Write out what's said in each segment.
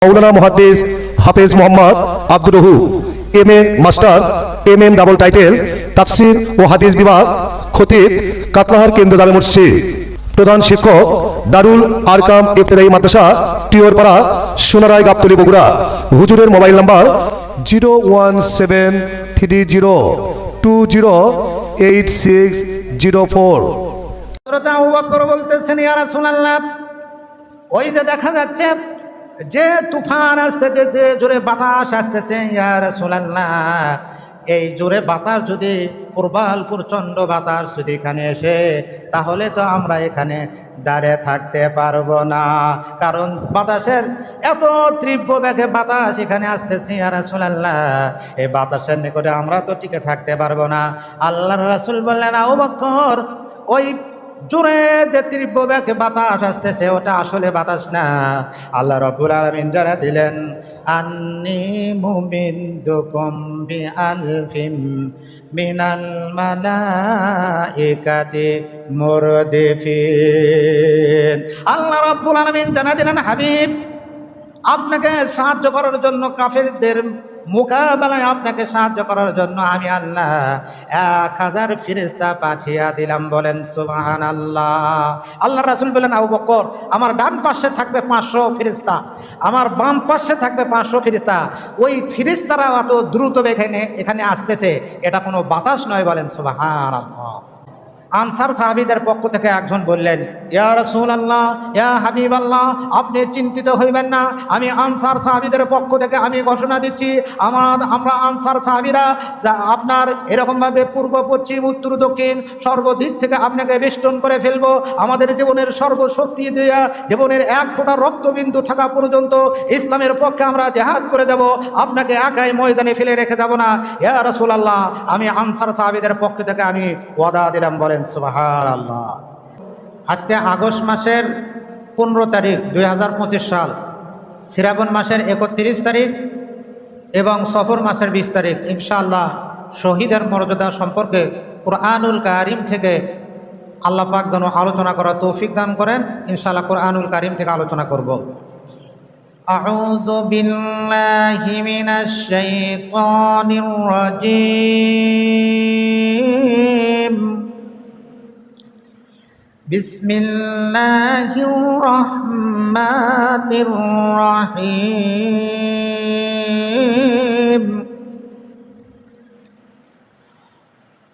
মাওলানা মুহাদ্দিস হাফেজ Mohammad Abdur রহু M A master MM double title তাফসির ও হাদিস বিভাগ খতিব কাতলাহার কেন্দ্র জামে মসজিদ প্রধান শিক্ষক দারুল আরকাম ইবতেদায়ী মাদ্রাসা টিওরপাড়া সোনারায় গাবতলী বগুড়া হুজুরের মোবাইল নাম্বার 01730208604। আবু বকর বলতেছেন, ইয়া রাসূলুল্লাহ, ওই যে দেখা যাচ্ছে যে তুফান আসতেছে, যে জোরে বাতাস আসতেছে, ইয়া রাসূলুল্লাহ, এই জোরে বাতাস যদি প্রবল প্রচণ্ড বাতাস যদি এখানে এসে, তাহলে তো আমরা এখানে দাঁড়িয়ে থাকতে পারবো না, কারণ বাতাসের এত তীব্র বেগে বাতাস এখানে আসতেছে। ইয়া রাসূলুল্লাহ, এই বাতাসের নিকটে আমরা তো টিকে থাকতে পারবো না। আল্লাহর রাসূল বললেন, আবু বকর, ওই জোরে যে তীব্র বেগে বাতাস আসতেছে ওটা আসলে বাতাস না। আল্লাহ রাব্বুল আলামিন জানা দিলেন, আন্নী মুমিদ্দুকুম বিআলফিম মিনাল মালাইকাতি মুরদিফিন। আল্লাহ রাব্বুল আলামিন জানা দিলেন, হাবিব, আপনাকে সাহায্য করার জন্য, কাফেরদের মোকাবেলায় আপনাকে সাহায্য করার জন্য আমি আল্লাহ 1000 ফেরেশতা পাঠিয়ে দিলাম। বলেন সুবহানাল্লাহ। আল্লাহ রাসূল বলেন, আবু বকর, আমার ডান পাশে থাকবে 500 ফেরেশতা, আমার বাম পাশে থাকবে 500 ফেরেশতা। ওই ফেরেশতারা এত দ্রুত এখানে আসতেছে, এটা কোনো বাতাস নয়। বলেন সুবহানাল্লাহ। আনসার সাহাবীদের পক্ষ থেকে একজন বললেন, ইয়া রাসূলুল্লাহ, ইয়া হাবিবাল্লাহ, আপনি চিন্তিত হইবেন না, আমি আনসার সাহাবীদের পক্ষ থেকে আমি ঘোষণা দিচ্ছি, আমরা আনসার সাহাবীরা আপনার এরকমভাবে পূর্ব পশ্চিম উত্তর দক্ষিণ সর্বদিক থেকে আপনাকে বেষ্টন করে ফেলবো। আমাদের জীবনের সর্বশক্তি দেয়া, জীবনের এক ফোঁটা রক্তবিন্দু থাকা পর্যন্ত ইসলামের পক্ষে আমরা জেহাদ করে যাব, আপনাকে একাই ময়দানে ফেলে রেখে যাব না। ইয়া রাসূলুল্লাহ, আমি আনসার সাহাবীদের পক্ষ থেকে আমি ওয়াদা দিলাম। বলেন সুবহানাল্লাহ। আজকে আগস্ট মাসের 15 তারিখ 2025 সাল, শ্রাবণ মাসের 31 তারিখ এবং সফর মাসের 20 তারিখ। ইনশাআল্লাহ শহীদের মর্যাদা সম্পর্কে কুরআনুল কারীম থেকে আল্লাহ পাক যেন আলোচনা করার তৌফিক দান করেন। ইনশাআল্লাহ কুরআনুল কারীম থেকে আলোচনা করব। আউযু বিল্লাহি মিনাশ শাইতানির রাজীম। বিসমিল্লাহির রহমানির রহিম।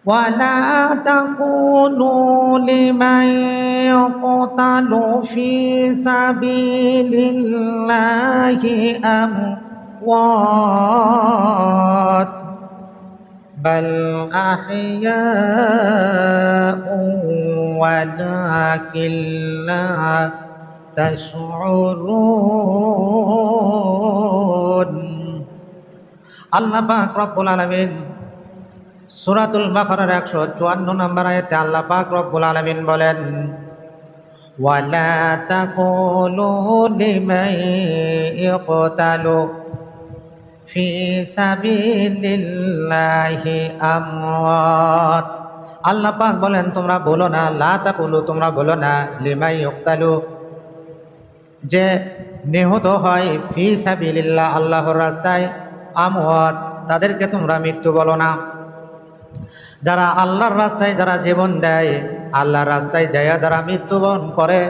ওয়ালা তাকুলু লিমান ইয়াকতালু ফি সাবিলিল্লাহি আমওয়াত বাল আহইয়াউ ওয়ালাকিন লা তাশউরুন। আল্লাহ পাক রব্বুল আলামিন সূরাতুল বাকারার 154 নম্বর আয়াতে আল্লাহ পাক রব্বুল আলামিন বলেন, ওয়ালা তাকুলু লিমান ইয়াকতালু ফি সাবিলিল্লাহি আমওয়াত। আল্লাহ পাক বলেন, তোমরা বলো না, লা তাকুলু, তোমরা বলো না, লিমান ইয়ুকতালু, যে নিহত হয়, ফি সাবিলিল্লাহ, আল্লাহর রাস্তায়, আমওয়াত, তাদেরকে তোমরা মৃত্যু বলো না। যারা আল্লাহর রাস্তায় যারা জীবন দেয়, আল্লাহর রাস্তায় যাইয়া যারা মৃত্যুবরণ করে,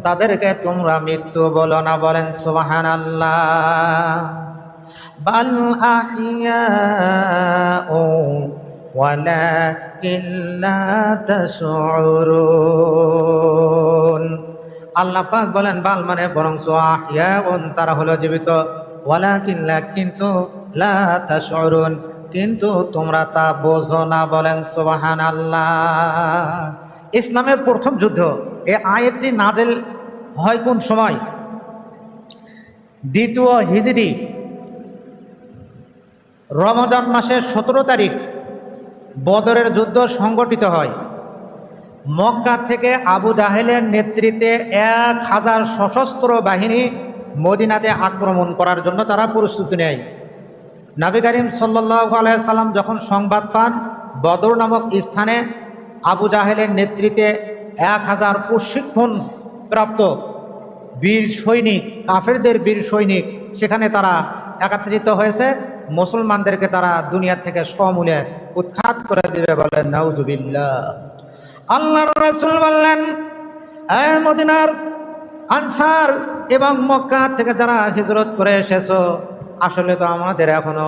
তাদেরকে তোমরা মৃত্যু বলো না। বলেন সুবহানাল্লাহ। বাল আহইয়াউ ওয়ালাকিন লা তাশউরুন। আল্লাহ পাক বলেন, বাল মানে বরং আহইয়াউন, তারা হলো জীবিত, ওয়ালাকিন লা, কিন্তু, লা তাশউরুন, কিন্তু তোমরা তা বোঝো না। বলেন সুবহানাল্লাহ। ইসলামের প্রথম যুদ্ধ, এই আয়াতটি নাজিল হয় কোন সময়? 2য় হিজরি রমজান মাসের 17 তারিখ বদরের যুদ্ধ সংগঠিত হয়। মক্কা থেকে আবু জাহেলের নেতৃত্বে 1000 সশস্ত্র বাহিনী মদিনাতে আক্রমণ করার জন্য তারা প্রস্তুতি নেয়। নবী করিম সাল্লাল্লাহু আলাইহি সাল্লাম যখন সংবাদ পান বদর নামক স্থানে আবু জাহেলের নেতৃত্বে 1000 প্রশিক্ষণ প্রাপ্ত বীর সৈনিক, কাফেরদের বীর সৈনিক, সেখানে তারা একত্রিত হয়েছে। মুসলমানদেরকে তারা দুনিয়ার থেকে সমূলে উৎখাত করে দিবে, বলেন নাউজুবিল্লাহ। আল্লাহর রাসূল বললেন, এই মদিনার আনসার এবং মক্কা থেকে যারা হিজরত করে এসেছো, আসলে তো আমাদের এখনো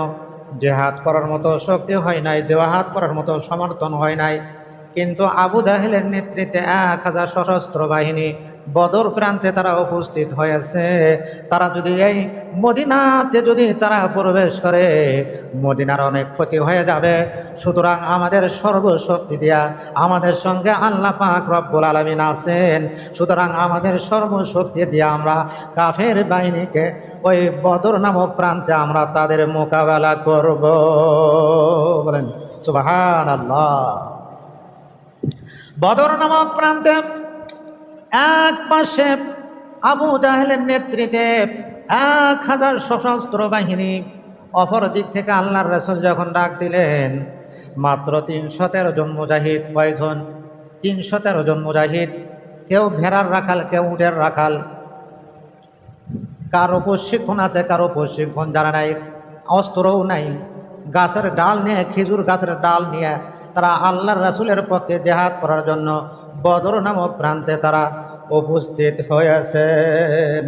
জেহাদ করার মতো শক্তি হয় নাই, জেহাদ করার মতো সমর্থন হয় নাই, কিন্তু আবু জাহেলের নেতৃত্বে 1000 সশস্ত্র বাহিনী বদর প্রান্তে তারা উপস্থিত হয়েছে। তারা যদি এই মদিনাতে যদি তারা প্রবেশ করে, মদিনার অনেক ক্ষতি হয়ে যাবে। সুতরাং আমাদের সর্বশক্তি দিয়া, আমাদের সঙ্গে আল্লাহ পাক রব্বুল আলামিন আছেন, সুতরাং আমাদের সর্বশক্তি দিয়ে আমরা কাফের বাহিনীকে ওই বদর নামক প্রান্তে আমরা তাদের মোকাবেলা করব, বলেন সুবহানাল্লাহ। বদর নামক প্রান্তে এক পাশে আবু জাহেলের নেতৃত্বে 1000 সশস্ত্র বাহিনী, অপর দিক থেকে আল্লাহর রাসূল যখন ডাক দিলেন, মাত্র 313 জন মুজাহিদ। কয়জন? 313 জন মুজাহিদ। কেউ ভেড়ার রাখাল, কেউ উটের রাখাল, কারো প্রশিক্ষণ আছে, কারো প্রশিক্ষণ জানা নাই, অস্ত্রও নাই। গাছের ডাল নিয়ে, খেজুর গাছের ডাল নিয়ে তারা আল্লাহর রাসূলের পক্ষে জেহাদ করার জন্য বদর নামক প্রান্তে তারা উপস্থিত হয়েছে,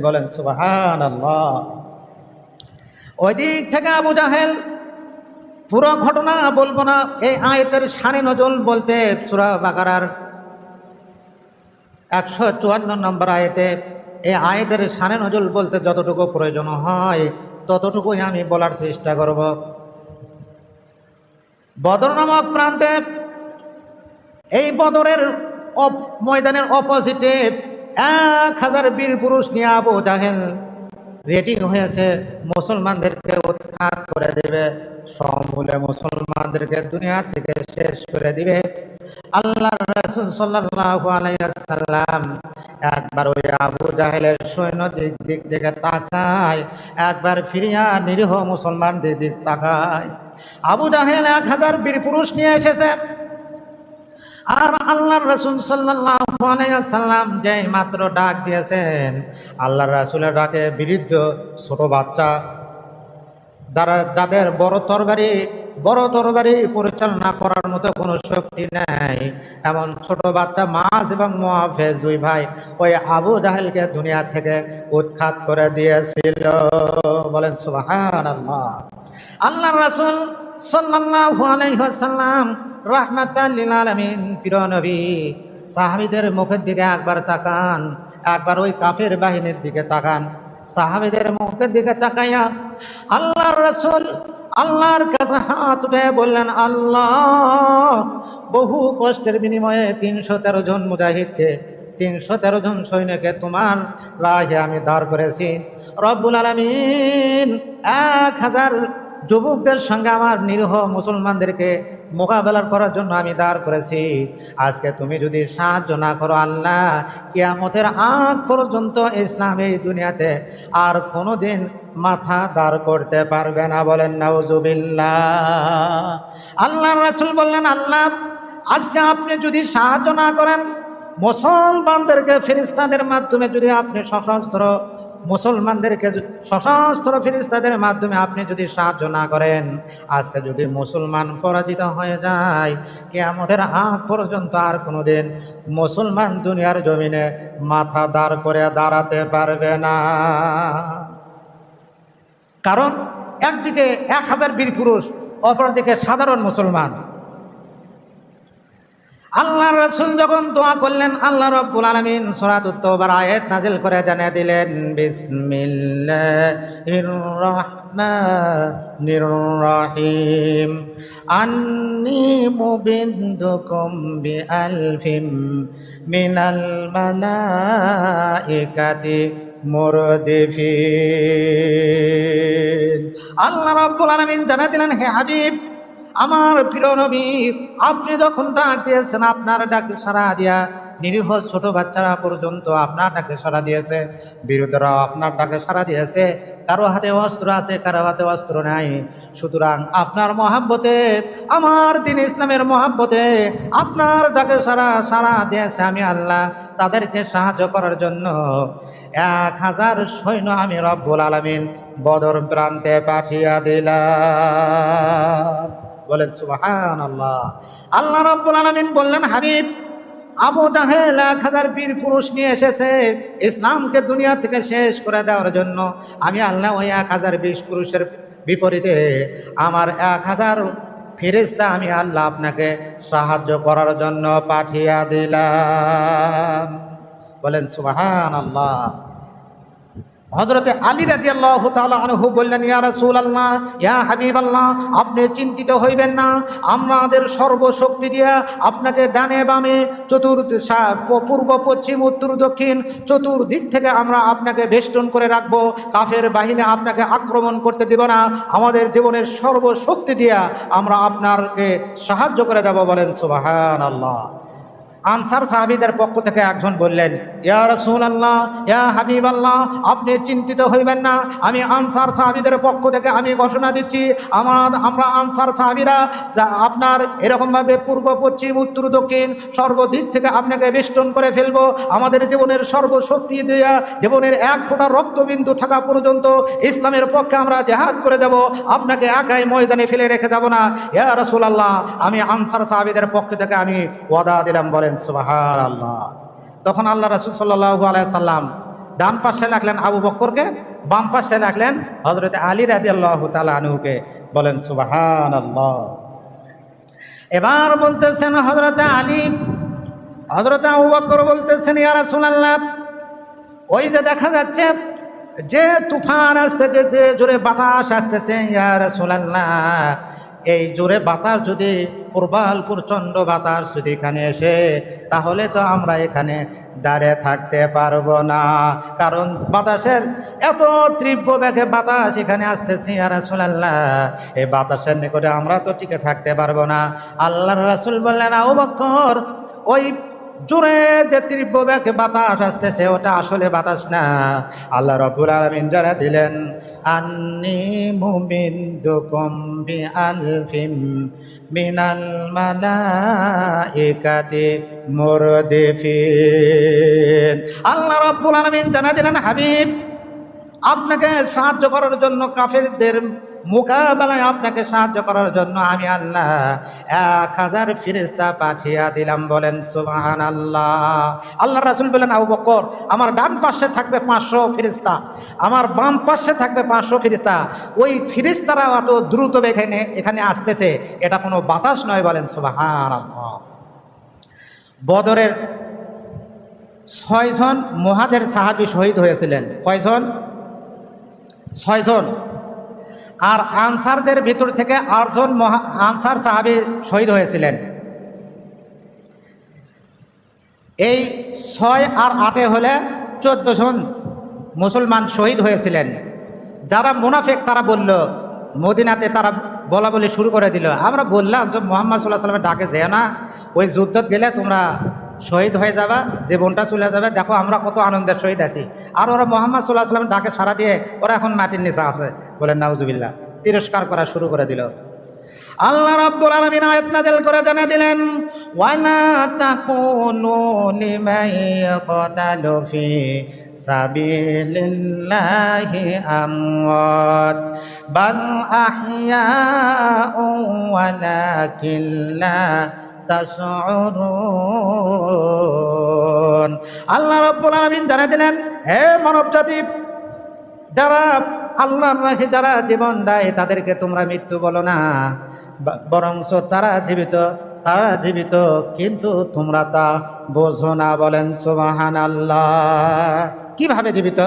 বলেন সুবহানাল্লাহ। ওই দিক থেকে আবু জাহেল, পুরো ঘটনা বলবো না, এই আয়াতের শানে নজল বলতে সূরা বাকারার 154 নম্বর আয়াতে, এই আয়াতের শানে নজল বলতে যতটুকু প্রয়োজন হয় ততটুকুই আমি বলার চেষ্টা করব। বদর নামক প্রান্তে, এই বদরের ময়দানের অপোজিটে 1000 বীর পুরুষ নিয়ে আবু জাহেল রেডি হয়েছে, মুসলমানদেরকে উৎখাত করে দেবে, সমূলে মুসলমানদেরকে দুনিয়া থেকে শেষ করে দিবে। আল্লাহর রাসূল সাল্লাল্লাহু আলাইহি ওয়াসাল্লাম একবার ওই আবু জাহেলের সৈন্যদের দিক থেকে তাকায়, একবার ফিরিয়া নিরীহ মুসলমানদের দিক তাকায়। আবু জাহেল 1000 বীর পুরুষ নিয়ে এসেছে, আর আল্লাহর রাসূল সাল্লাল্লাহু আলাইহি ওয়াসাল্লাম যেই মাত্র ডাক দিয়েছেন, আল্লাহর রাসূলের ডাকে বিরুদ্ধ ছোট বাচ্চা, যাদের বড় তরবারি পরিচালনা করার মতো কোনো শক্তি নেই, এমন ছোট বাচ্চা মাছ এবং মুআফেজ 2 ভাই ওই আবু জাহেলকে দুনিয়া থেকে উৎখাত করে দিয়েছিল, বলেন সুবহানাল্লাহ। আল্লাহর রাসূল সাল্লাল্লাহু আলাইহি ওয়াসাল্লাম রাহমাতাল লিল আলামিন, প্রিয় নবী, সাহাবীদের মুখের দিকে একবার তাকান, একবার ওই কাফের বাহিনীর দিকে তাকান। সাহাবীদের মুখের দিকে তাকাইয়া আল্লাহর রাসূল আল্লাহর কাছে হাত উঠে বললেন, আল্লাহ, বহু কষ্টের বিনিময়ে 313 জন মুজাহিদকে, 313 জন সৈন্যকে তোমার রাহে আমি দাঁড় করেছি। রব্বুল আলামিন 1000 যুবকদের সঙ্গে আমার নিরীহ মুসলমানদেরকে মোকাবেলা করার জন্য আমি দাঁড় করেছি। আজকে তুমি যদি সাহায্য না করো আল্লাহ, কিয়ামতের আগ পর্যন্ত ইসলাম এই দুনিয়াতে আর কোনোদিন মাথা দাঁড় করতে পারবে না, বলেন নাউজুবিল্লাহ। আল্লাহর রাসূল বললেন, আল্লাহ, আজকে আপনি যদি সাহায্য না করেন, মুসলমানদেরকে ফেরেশতাদের মাধ্যমে যদি আপনি সশস্ত্র ফেরেশতাদের মাধ্যমে আপনি যদি সাহায্য না করেন, আজকে যদি মুসলমান পরাজিত হয়ে যায়, কিয়ামতের আগ পর্যন্ত আর কোনোদিন মুসলমান দুনিয়ার জমিনে মাথা দাঁড় করে দাঁড়াতে পারবে না। কারণ একদিকে 1000 বীর পুরুষ, অপরদিকে সাধারণ মুসলমান। আল্লাহর রাসূল যখন দোয়া করলেন, আল্লাহ রাব্বুল আলামিন সূরাতুত তাওবার আয়াত নাযিল করে জানিয়ে দিলেন, বিসমিল্লাহির রাহমানির রাহিম, আন্নী মুবিদ্দুকুম বিআলফিম মিনাল মালাইকাতি মুরদিফিন। আল্লাহ রাব্বুল আলামিন জানিয়ে দিলেন, হে হাবিব, আমার প্রিয় নবী, আপনি যখন ডাক দিয়েছেন, আপনার ডাকে সাড়া দিয়া নিরীহ ছোট বাচ্চারা পর্যন্ত আপনার ডাকে সাড়া দিয়েছে, বিরোধীরাও আপনার ডাকে সাড়া দিয়েছে। কারো হাতে অস্ত্র আছে, কারো হাতে অস্ত্র নাই। সুতরাং আপনার মহাব্বতে, আমার দিন ইসলামের মহাব্বতে আপনার ডাকে সাড়া দিয়েছে আমি আল্লাহ, তাদেরকে সাহায্য করার জন্য 1000 সৈন্য আমি রব্বুল আলামিন বদর প্রান্তে পাঠিয়ে দিলাম। বলেন সুবহানাল্লাহ। আল্লাহ রব্বুল আলামিন বললেন, হাবিব, আবু জাহেল 1000 বীর পুরুষ নিয়ে এসেছে ইসলামকে দুনিয়া থেকে শেষ করে দেওয়ার জন্য। আমি আল্লাহ ওই 1000 বীর পুরুষের বিপরীতে আমার 1000 ফেরেশতা আমি আল্লাহ আপনাকে সাহায্য করার জন্য পাঠিয়ে দিলাম। বলেন সুবহানাল্লাহ। হযরতে আলী রাদিয়াল্লাহু তাআলা আনহু বললেন, ইয়া রাসূলুল্লাহ, ইয়া হাবিবাল্লাহ, আপনি চিন্তিত হইবেন না, আমাদের সর্বশক্তি দিয়া আপনাকে ডানে বামে পূর্ব পশ্চিম উত্তর দক্ষিণ চতুর্দিক থেকে আমরা আপনাকে বেষ্টন করে রাখবো। কাফের বাহিনী আপনাকে আক্রমণ করতে দিব না। আমাদের জীবনের সর্বশক্তি দিয়া আমরা আপনাকে সাহায্য করে যাব। বলেন সুবহানাল্লাহ। আনসার সাহাবীদের পক্ষ থেকে একজন বললেন, ইয়া রাসূলুল্লাহ, ইয়া হাবিবাল্লাহ, আপনি চিন্তিত হইবেন না, আমি আনসার সাহাবীদের পক্ষ থেকে আমি ঘোষণা দিচ্ছি, আমরা আনসার সাহাবীরা আপনার এরকমভাবে পূর্ব পশ্চিম উত্তর দক্ষিণ সর্বদিক থেকে আপনাকে বেষ্টন করে ফেলবো। আমাদের জীবনের সর্বশক্তি দিয়া জীবনের এক ফোঁটা রক্তবিন্দু থাকা পর্যন্ত ইসলামের পক্ষে আমরা জেহাদ করে যাব, আপনাকে একাই ময়দানে ফেলে রেখে যাব না। ইয়া রাসূলুল্লাহ, আমি আনসার সাহাবীদের পক্ষ থেকে আমি ওয়াদা দিলাম। বলেন সুবহানাল্লাহ। তখন আল্লাহ রাসূল সাল্লাল্লাহু আলাইহি সাল্লাম ডান পাশে রাখলেন আবু বকরকে, বাম পাশে রাখলেন হযরতে আলী রাদিয়াল্লাহু তাআলা আনহুকে। বলেন সুবহানাল্লাহ। এবার বলতেছেন হযরতে আলী, হযরতে আবু বকর বলতেছেন, ইয়া রাসূলুল্লাহ, ওই যে দেখা যাচ্ছে যে তুফান আসতেছে, যে জোরে বাতাস আসতেছে, ইয়া রাসূলুল্লাহ, এই জোরে বাতাস যদি প্রবল প্রচণ্ড বাতাস যদি এখানে এসে, তাহলে তো আমরা এখানে দাঁড়িয়ে থাকতে পারবো না, কারণ বাতাসের এত তীব্র বেগে বাতাস এখানে আসতেছে। ইয়া রাসূলুল্লাহ, এই বাতাসের নিকটে আমরা তো টিকে থাকতে পারবো না। আল্লাহর রাসূল বললেন, আবু বকর, ওই জোরে যে তীব্র বেগে বাতাস আসতেছে ওটা আসলে বাতাস না। আল্লাহ রাব্বুল আলামিন জানা দিলেন, আন্নী মুমিদ্দুকুম বিআলফিম মিনাল মালাইকাতি মুরদিফিন। আল্লাহ রাব্বুল আলামিন জানা দিলেন, হাবিব, আপনাকে সাহায্য করার জন্য, কাফেরদের মোকাবেলায় আপনাকে সাহায্য করার জন্য আমি আল্লাহ 1000 ফেরেশতা পাঠিয়ে দিলাম। বলেন সুবহানাল্লাহ। আল্লাহ রাসূল বলেন, আবু বকর, আমার ডান পাশে থাকবে 500 ফেরেশতা, আমার বাম পাশে থাকবে 500 ফেরেশতা। ওই ফেরেশতারা এত দ্রুত এখানে আসতেছে, এটা কোনো বাতাস নয়। বলেন সুবহানাল্লাহ। বদরের 6 জন মুহাজির সাহাবী শহীদ হয়েছিলেন। কয়জন? 6 জন। আর আনসারদের ভিতর থেকে 8 জন আনসার সাহাবী শহীদ হয়েছিলেন। এই 6 আর 8 হলে 14 জন মুসলমান শহীদ হয়েছিলেন। যারা মুনাফিক তারা বলল, মদিনাতে তারা বলা বলি শুরু করে দিল, আমরা বললাম যে মুহাম্মদ সাল্লাল্লাহু আলাইহি ওয়াসাল্লামের ডাকে যেও না, ওই যুদ্ধত গেলে তোমরা শহীদ হয়ে যাবা, জীবনটা চলে যাবে, দেখো আমরা কত আনন্দের শহীদ আছি। আর ওরা মুহাম্মদ সাল্লাল্লাহু আলাইহি ওয়াসাল্লামের ডাকে সাড়া দিয়ে ওরা এখন মাটির নিচে আছে। বলেন নাউজুবিল্লাহ। তিরস্কার করা শুরু করে দিল। আল্লাহ রাব্বুল আলামিন আয়াত নাযিল করে জানিয়ে দিলেন, ওয়ালা তাকুনু লিমান ইয়াকতালু ফি সাবিলিল্লাহি আমওয়াত বাল আহইয়াউ ওয়ালাকিন লা তাশউরুন। আল্লাহ রাব্বুল আলামিন জানিয়ে দিলেন, হে মানব জাতি, যারা আল্লাহর রাহে যারা জীবন দেয় তাদেরকে তোমরা মৃত্যু বলো না, বরঞ্চ তারা জীবিত, কিন্তু তোমরা তা বোঝো না। বলেন সুবহানাল্লাহ। কিভাবে জীবিত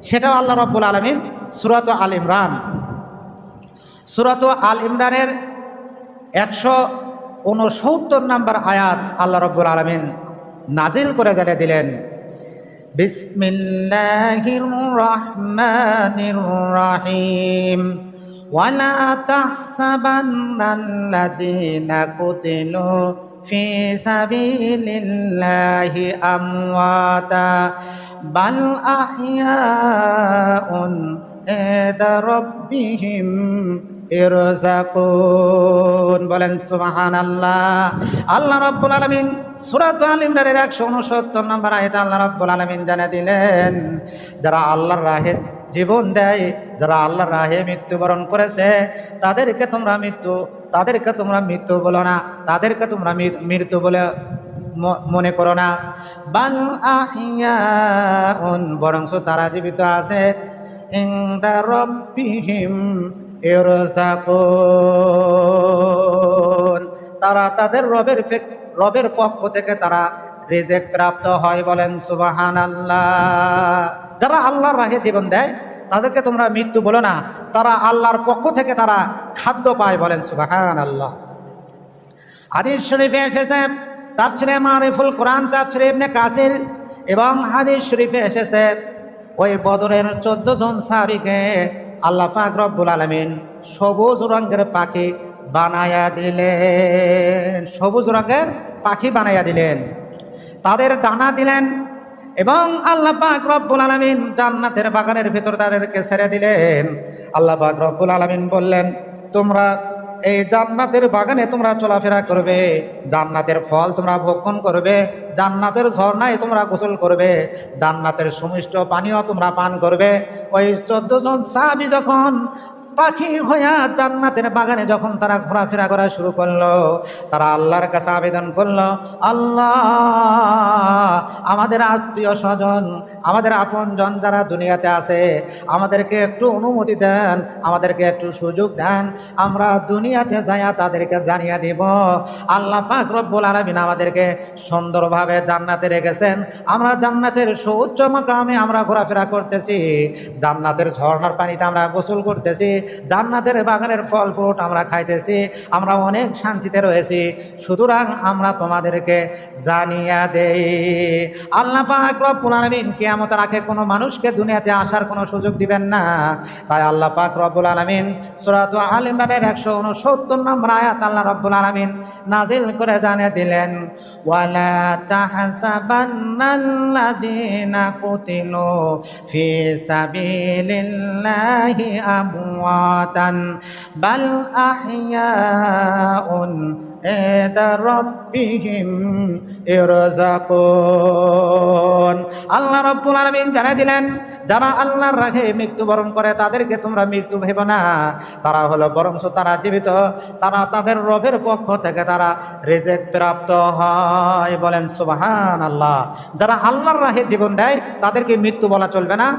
সেটাও আল্লাহ রাব্বুল আলামিন সূরাত আল ইমরানের 169 নম্বর আয়াত আল্লাহ রাব্বুল আলামিন নাজিল করে জানিয়ে দিলেন, বিসমিল্লাহির রহমানির রহিম ওয়ালা তাহসাবান্নাল্লাযীনা কুতিলু ফি সাবিলিল্লাহি আমওয়াতা বাল আহইয়াউন ইনদা রাব্বিহিম ইরযাকুন। বলেন সুবহানাল্লাহ। আল্লাহ রাব্বুল আলামিন সূরা আল ইমরানের 169 নম্বর আয়াতে আল্লাহ রাব্বুল আলামিন জানিয়ে দিলেন, যারা আল্লাহর রাহে জীবন দেয়, যারা আল্লাহর রাহে মৃত্যুবরণ করেছে, তাদেরকে তোমরা মৃত্যু বলো না, তাদেরকে তোমরা মৃত্যু বলে মনে করো না। বাল আহিয়াউন, বরঞ্চ তারা জীবিত আছে। ইনদা রাব্বিহিম ইরযাকুন, তারা তাদের রবের পক্ষ থেকে তারা রিজিক প্রাপ্ত হয়। বলেন সুবহানাল্লাহ। যারা আল্লাহর রাহে জীবন দেয় তাদেরকে তোমরা মৃত্যু বলো না, তারা আল্লাহর পক্ষ থেকে তারা খাদ্য পায়। বলেন সুবহানাল্লাহ। হাদিস শরীফে এসেছে, তাফসিরে মারিফুল কোরআন, তাফসিরে ইবনে কাসির এবং হাদিস শরীফে এসেছে, ওই বদরের 14 জন সাহাবীকে আল্লাহ পাক রব্বুল আলামিন সবুজ রঙের পাখি বানায়া দিলেন। সবুজ রঙের পাখি বানায়া দিলেন, তাদের ডানা দিলেন এবং আল্লাহ পাক রব্বুল আলামিন জান্নাতের বাগানের ভিতর তাদেরকে ছেড়ে দিলেন। আল্লাহ পাক রব্বুল আলামিন বললেন, তোমরা এই জান্নাতের বাগানে তোমরা চলাফেরা করবে, জান্নাতের ফল তোমরা ভক্ষণ করবে, জান্নাতের ঝর্ণায় তোমরা গোসল করবে, জান্নাতের সুমিষ্ট পানীয় তোমরা পান করবে। ওই 14 জন সাহাবী যখন পাখি হইয়া জান্নাতের বাগানে যখন তারা ঘোরাফেরা করা শুরু করলো, তারা আল্লাহর কাছে আবেদন করলো, আল্লাহ, আমাদের আত্মীয় স্বজন, আমাদের আপনজন যারা দুনিয়াতে আছে, আমাদেরকে একটু অনুমতি দেন, আমাদেরকে একটু সুযোগ দেন, আমরা দুনিয়াতে যাইয়া তাদেরকে জানিয়ে দিব আল্লাহ পাক রব্বুল আলামিন আমাদেরকে সুন্দরভাবে জান্নাতে রেখেছেন, আমরা জান্নাতের সুউচ্চ মাকামে আমরা ঘোরাফেরা করতেছি, জান্নাতের ঝর্ণার পানিতে আমরা গোসল করতেছি, জান্নাতের বাগানের ফল ফ্রুট আমরা খাইতেছি, আমরা অনেক শান্তিতে রয়েছি, সুতরাং আমরা তোমাদেরকে জানিয়ে দেই। আল্লাহ পাক রব্বুল আলামিন কিয়ামতের আগে কোনো মানুষকে দুনিয়াতে আসার কোনো সুযোগ দিবেন না। তাই আল্লাহ পাক রব্বুল আলামিন সূরা আল ইমরানের 169 নম্বর আয়াত আল্লাহ রব্বুল আলামিন নাজিল করে জানিয়ে দিলেন, ওয়ালা তাহসাবান্নাল্লাযীনা কুতিলু ফি সাবিলিল্লাহি আমওয়াতান বাল আহইয়াউন ইনদা রাব্বিহিম ইরযাকুন। আল্লাহ রাব্বুল আলামিন জানিয়ে দিলেন, যারা আল্লাহর রাহে মৃত্যুবরণ করে তাদেরকে তোমরা মৃত্যু ভেবো না, তারা হলো বরঞ্চ তারা জীবিত, তারা তাদের রবের পক্ষ থেকে তারা রিজিক প্রাপ্ত হয়। বলেন সুবহানাল্লাহ। যারা আল্লাহর রাহে জীবন দেয় তাদেরকে মৃত্যু বলা চলবে না,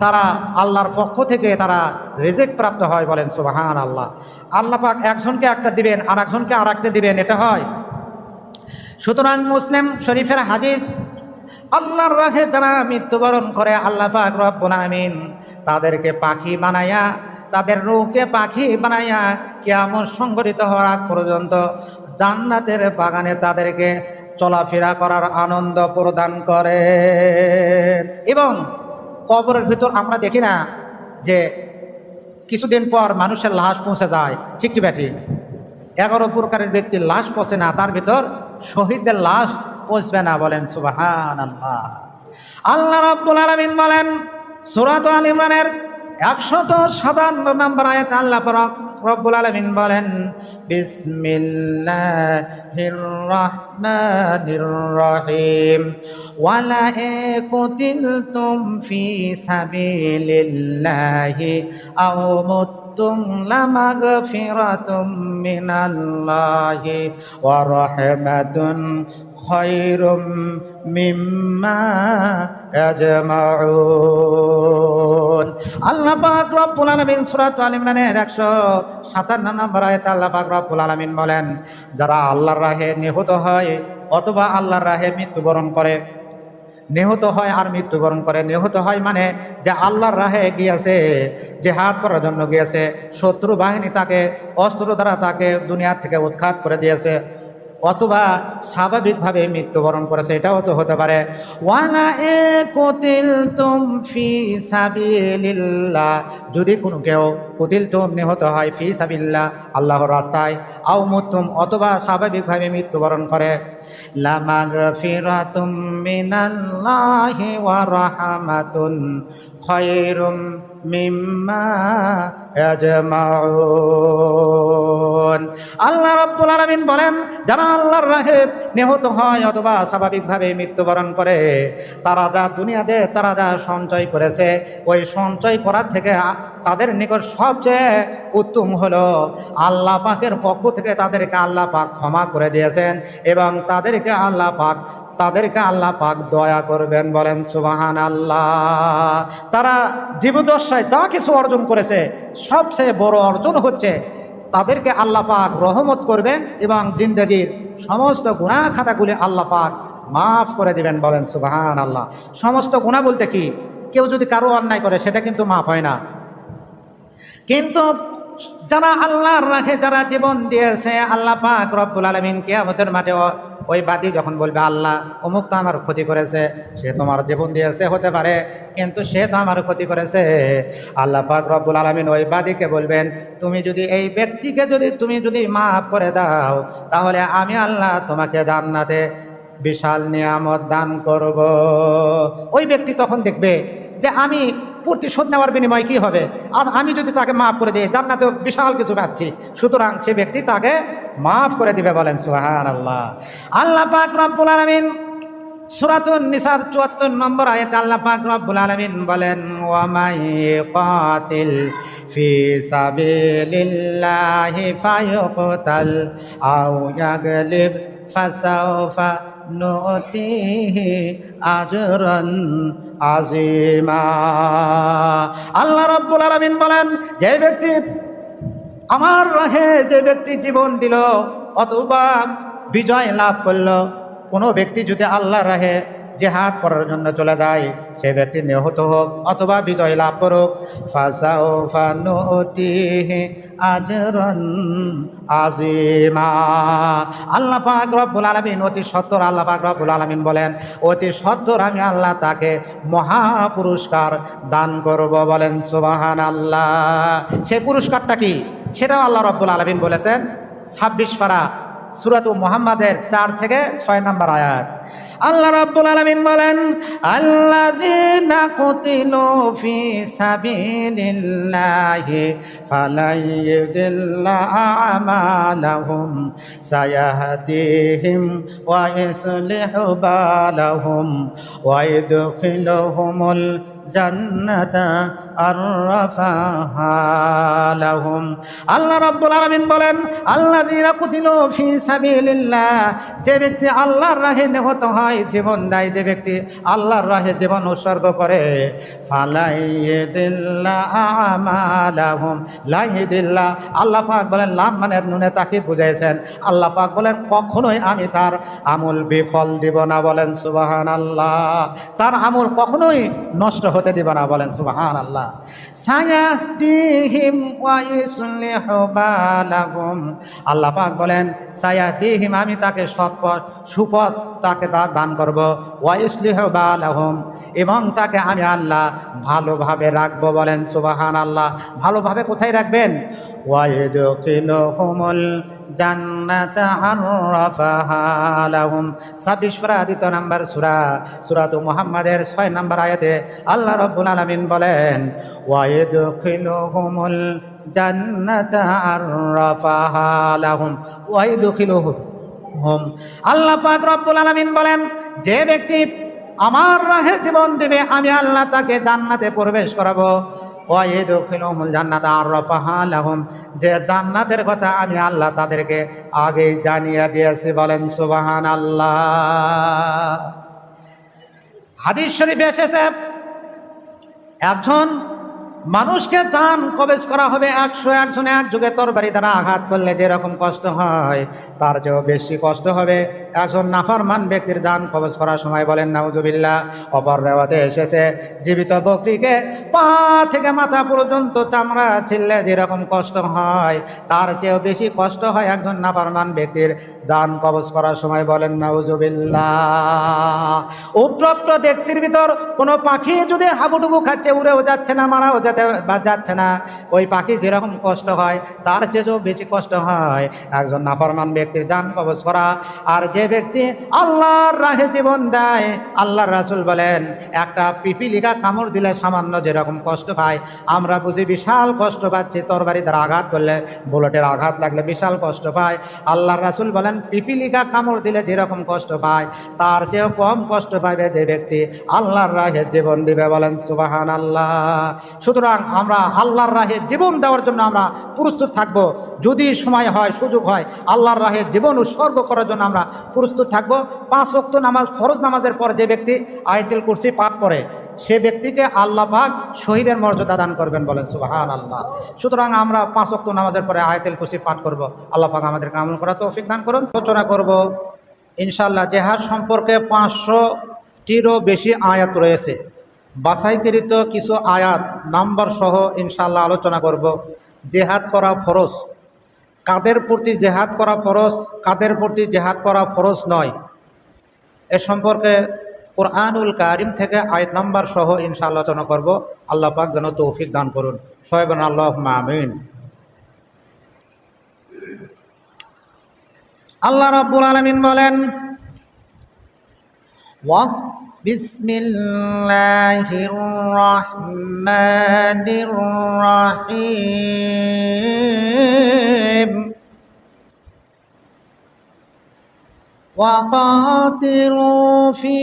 তারা আল্লাহর পক্ষ থেকে তারা রিজিক প্রাপ্ত হয়। বলেন সুবহানাল্লাহ। আল্লাহ পাক একজনকে একটা দিবেন আর একজনকে আর একটা দিবেন, এটা হয়। সুতরাং মুসলিম শরীফের হাদিস, আল্লাহর রাহে যারা মৃত্যুবরণ করে আল্লাহ পাক রব্বুল আলামিন তাদেরকে পাখি বানায়া, তাদের রূহকে পাখি বানায়া কিয়ামত সংঘটিত হওয়ার আগ পর্যন্ত জান্নাতের বাগানে তাদেরকে চলাফেরা করার আনন্দ প্রদান করে। এবং কবরের ভিতর আমরা দেখি না যে কিছুদিন পর মানুষের লাশ পৌঁছে যায়, ঠিক কি ব্যাটি? 11 প্রকারের ব্যক্তির লাশ পৌঁছে না, তার ভিতর শহীদদের লাশ পৌঁছবে না। বলেন সুবহানাল্লাহ। আল্লাহ রাব্বুল আলামিন বলেন সূরা আল ইমরানের 157 নম্বর আয়াতে আল্লাহ রব্বুল আলামিন বলেন, বিসমিল্লাহির রাহমানির রহিম ওয়ালা কুতিলতুম ফি সাবিলিল্লাহি আও মুতুম লামাগফিরাতুম মিনাল্লাহি ওয়া রাহমাতুন খায়রুম মিম্মা ইয়াজমাউন। আল্লাহ পাক রব্বুল আলামিন সূরা আল ইমরানের 157 নম্বর আয়াতে আল্লাহ পাক রব্বুল আলামিন বলেন, যারা আল্লাহর রাহে নিহত হয় অথবা আল্লাহর রাহে মৃত্যুবরণ করে, নিহত হয় আর মৃত্যুবরণ করে। নিহত হয় মানে যে আল্লাহর রাহে গিয়েছে, জিহাদ করার জন্য গিয়েছে, শত্রু বাহিনী তাকে অস্ত্র দ্বারা তাকে দুনিয়া থেকে উৎখাত করে দিয়েছে, অথবা স্বাভাবিকভাবে মৃত্যুবরণ করেছে, এটাও তো হতে পারে। ওয়ালা কুতিলতুম ফি সাবিলিল্লাহ, যদি কোনো কেউ কুতিলতুম নিহত হয় ফি সাবিলিল্লাহ আল্লাহর রাস্তায়, আও মুতুম অথবা স্বাভাবিকভাবে মৃত্যুবরণ করে, লামাগফিরাতুম মিনাল্লাহি ওয়া রাহমাতুন খায়রুম মিম্মা ইয়াজমাউন। আল্লাহ রাব্বুল আলামিন বলেন, যারা আল্লাহর রাহে নিহত হয় অথবা স্বাভাবিকভাবে মৃত্যুবরণ করে, তারা যা দুনিয়াতে তারা যা সঞ্চয় করেছে, ওই সঞ্চয় করার থেকে তাদের নিকট সবচেয়ে উত্তম হলো আল্লাহ পাকের পক্ষ থেকে তাদেরকে আল্লাহ পাক ক্ষমা করে দিয়েছেন এবং তাদেরকে আল্লাহ পাক দয়া করবেন। বলেন সুবহানাল্লাহ। তারা জীবদ্দশায় যা কিছু অর্জন করেছে, সবচেয়ে বড় অর্জন হচ্ছে তাদেরকে আল্লাহ পাক রহমত করবেন এবং জিন্দগির সমস্ত গুনাহ খাতাগুলি আল্লাহ পাক মাফ করে দিবেন। বলেন সুবহানাল্লাহ। সমস্ত গুনাহ বলতে কি, কেউ যদি কারো অন্যায় করে সেটা কিন্তু মাফ হয় না, কিন্তু যারা আল্লাহর রাখে যারা জীবন দিয়েছে, আল্লাহ পাক রব্বুল আলামিন কিয়ামতের মাঠে ওই বাদী যখন বলবে, আল্লাহ অমুক তো আমার ক্ষতি করেছে, সে তোমার জীবন দিয়েছে হতে পারে, কিন্তু সে তো আমার ক্ষতি করেছে, আল্লাহ পাক রব্বুল আলামিন ওই বাদীকে বলবেন, তুমি যদি এই ব্যক্তিকে তুমি যদি মাফ করে দাও, তাহলে আমি আল্লাহ তোমাকে জান্নাতে বিশাল নিয়ামত দান করব। ওই ব্যক্তি তখন দেখবে যে আমি প্রতিশোধ নেওয়ার বিনিময় কি হবে, আর আমি যদি তাকে মাফ করে দিই জান্নাতে বিশাল কিছু পাচ্ছি, সুতরাং সে ব্যক্তি তাকে মাফ করে দিবে। বলেন সুবহানাল্লাহ। আল্লাহ পাক রব্বুল আলামিন সূরাতুন নিসার ৭৪ নম্বর আয়াতে আল্লাহ পাক রব্বুল আলামিন বলেন, ওয়া মাই ইয়াকাতিল ফি সাবিলিল্লাহি ফায়ুকতাল আও ইয়াগলিব ফাসাউফা নুতিহি আজরান আজিমা। আল্লাহ রাব্বুল আলামিন বলেন, যে ব্যক্তি আমার রাহে যে ব্যক্তি জীবন দিল অথবা বিজয় লাভ করলো, কোনো ব্যক্তি যদি আল্লাহর রাহে জিহাদ করার জন্য চলে যায়, সে ব্যক্তি নিহত হোক অথবা বিজয় লাভ করুক, ফাসাউফা নুতিহি আজরান আজিমা। আল্লাহ পাক রব্বুল আলামিন অতি সত্বর আল্লাহ পাক রব্বুল আলামিন বলেন, অতি সত্বর আমি আল্লাহ তাকে মহা পুরস্কার দান করব। বলেন সুবহানাল্লাহ। সেই পুরস্কারটা কি, সেটাও আল্লাহ রব্বুল আলামিন বলেছেন ২৬ পারা সূরাতুল মুহাম্মাদের ৪ থেকে ৬ নম্বর আয়াত। আল্লাহ রাব্বুল আলামিন বলেন, আল্লাযীনা কুতিলু ফি সাবিলিল্লাহি ফালাইয়ুদিল্লা আমালাহুম সায়াহদিহিম ওয়া ইসলিহু বালাহুম ওয়া ইদখিলুহুমুল জান্নাতা আররাফাহা লাহুম। আল্লাহ রাব্বুল আলামিন বলেন, আল্লাযীনা কুতিলু ফি সাবিলিল্লাহ, যে ব্যক্তি আল্লাহর রাহে নিহত হয়, জীবন দেয়, যে ব্যক্তি আল্লাহর রাহে জীবন উৎসর্গ করে, ফালাইয়ুদিল্লা আমালাহুম। লাইয়ুদিল্লা আল্লাহ পাক বলেন, লাম মানে নুনে তাকিদ বুঝাইছেন। আল্লাহ পাক বলেন, কখনোই আমি তার আমল বিফল দিব না। বলেন সুবহানাল্লাহ। তার আমল কখনোই নষ্ট হতে দিব না। বলেন সুবহানাল্লাহ। সায়াহদিহিম ওয়া ইসলিহু বালাহুম। আল্লাহ পাক বলেন, সায়াহদিহিম, আমি তাকে সৎপথ সুপথ তাকে দান করব, ওয়া ইসলিহু বালাহুম, এবং তাকে আমি আল্লাহ ভালোভাবে রাখবো। বলেন সুবহানাল্লাহ। ভালোভাবে কোথায় রাখবেন? ওয়া ইদখিলুহুমুল জান্নাতা আররাফাহা লাহুম। ২৬ পারা ২ নম্বর সূরাতুল মুহাম্মাদের ৬ নম্বর আয়াতে আল্লাহ রাব্বুল আলামিন বলেন, ওয়া ইদখিলুহুমুল জান্নাতা আররাফাহা লাহুম ওয়া ইদখিলুহুম। আল্লাহ পাক রব্বুল আলামিন বলেন, যে ব্যক্তি আমার রাহে জীবন দেবে, আমি আল্লাহ তাকে জান্নাতে প্রবেশ করাবো। ওয়া ইদখিলুহুমুল জান্নাতা আররাফাহা লাহুম, যে জান্নাতের কথা আমি আল্লাহ তাদেরকে আগে জানিয়ে দিয়েছি। বলেন সুবহানাল্লাহ। হাদিস শরীফে এসেছে, একজন মানুষকে জান কবজ করা হবে ১০১ জনে এক যুগে তরবারি দ্বারা আঘাত করলে যেরকম কষ্ট হয়, তার চেয়েও বেশি কষ্ট হবে একজন নাফরমান ব্যক্তির জান কবজ করার সময়। বলেন নাউজুবিল্লাহ। অপর রেওয়াতে এসেছে, জীবিত বকরিকে পা থেকে মাথা পর্যন্ত চামড়া ছিললে যেরকম কষ্ট হয়, তার চেয়েও বেশি কষ্ট হয় একজন নাফরমান ব্যক্তির জান কবজ করার সময়। বলেন নাউজুবিল্লাহ। উপরোক্ত ডেক্সির ভিতর কোনো পাখি যদি হাবুডুবু খাচ্ছে, উড়েও যাচ্ছে না, মারাও যাচ্ছে না, ওই পাখি যেরকম কষ্ট হয় তার চেয়েও বেশি কষ্ট হয় একজন নাফরমান ব্যক্তির জান কবজ করা। আর যে ব্যক্তি আল্লাহর রাহে জীবন দেয়, আল্লাহর রাসূল বলেন একটা পিপিলিকা কামড় দিলে সামান্য যেরকম কষ্ট পায়, আমরা বুঝি বিশাল কষ্ট পাচ্ছি, তরবারি দ্বারা আঘাত করলে, বুলেটের আঘাত লাগলে বিশাল কষ্ট পায়। আল্লাহর রাসূল বলেন পিপিলিকা কামড় দিলে যেরকম কষ্ট পায় তার চেয়েও কম কষ্ট পাবে যে ব্যক্তি আল্লাহর রাহে জীবন দিবে। বলেন সুবহানাল্লাহ। সুতরাং আমরা আল্লাহর রাহে জীবন দেওয়ার জন্য আমরা প্রস্তুত থাকব। যদি সময় হয়, সুযোগ হয়, আল্লাহর রাহে জীবন উৎসর্গ করার জন্য আমরা প্রস্তুত থাকব। 5 ওয়াক্ত নামাজ, ফরজ নামাজের পর যে ব্যক্তি আয়াতুল কুরসি পাঠ করে সে ব্যক্তিকে আল্লাহ পাক শহীদের মর্যাদা দান করবেন। বলেন সুবহানাল্লাহ। সুতরাং আমরা 5 ওয়াক্ত নামাজের পরে আয়াতুল কুরসি পাঠ করব। আল্লাহ পাক আমাদেরকে আমল করার তৌফিক দান করুন। আলোচনা করব ইনশাআল্লাহ জিহাদ সম্পর্কে 500টিরও বেশি আয়াত রয়েছে। বাছাইকৃত কিছু আয়াত নাম্বার সহ ইনশাআল্লাহ আলোচনা করব। জিহাদ করা ফরজ, কাদের প্রতি জিহাদ করা ফরজ, কাদের প্রতি জিহাদ করা ফরজ নয়, এ সম্পর্কে কুরআনুল কারীম থেকে আয়াত নাম্বার সহ ইনশাআল্লাহ আলোচনা করব। আল্লাহ পাক যেন তৌফিক দান করুন। সবাই বলেন আল্লাহুম্মা আমিন। আল্লাহ রাব্বুল আলামিন বলেন বিসমিল্লাহির রহমানির রহিম وقاتلوا في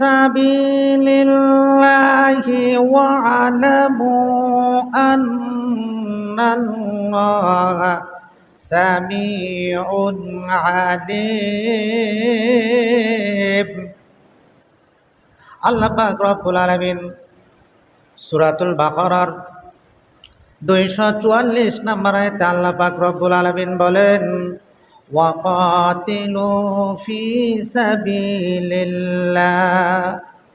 سبيل الله واعلموا أن الله سميع عليم। আল্লাহ পাক রব্বুল আলামিন সূরাতুল বাকারার 244 নম্বর আয়াতে আল্লাহ পাক রব্বুল আলামিন বলেন ওয়াকাতিলু ফি সাবিলিল্লাহ,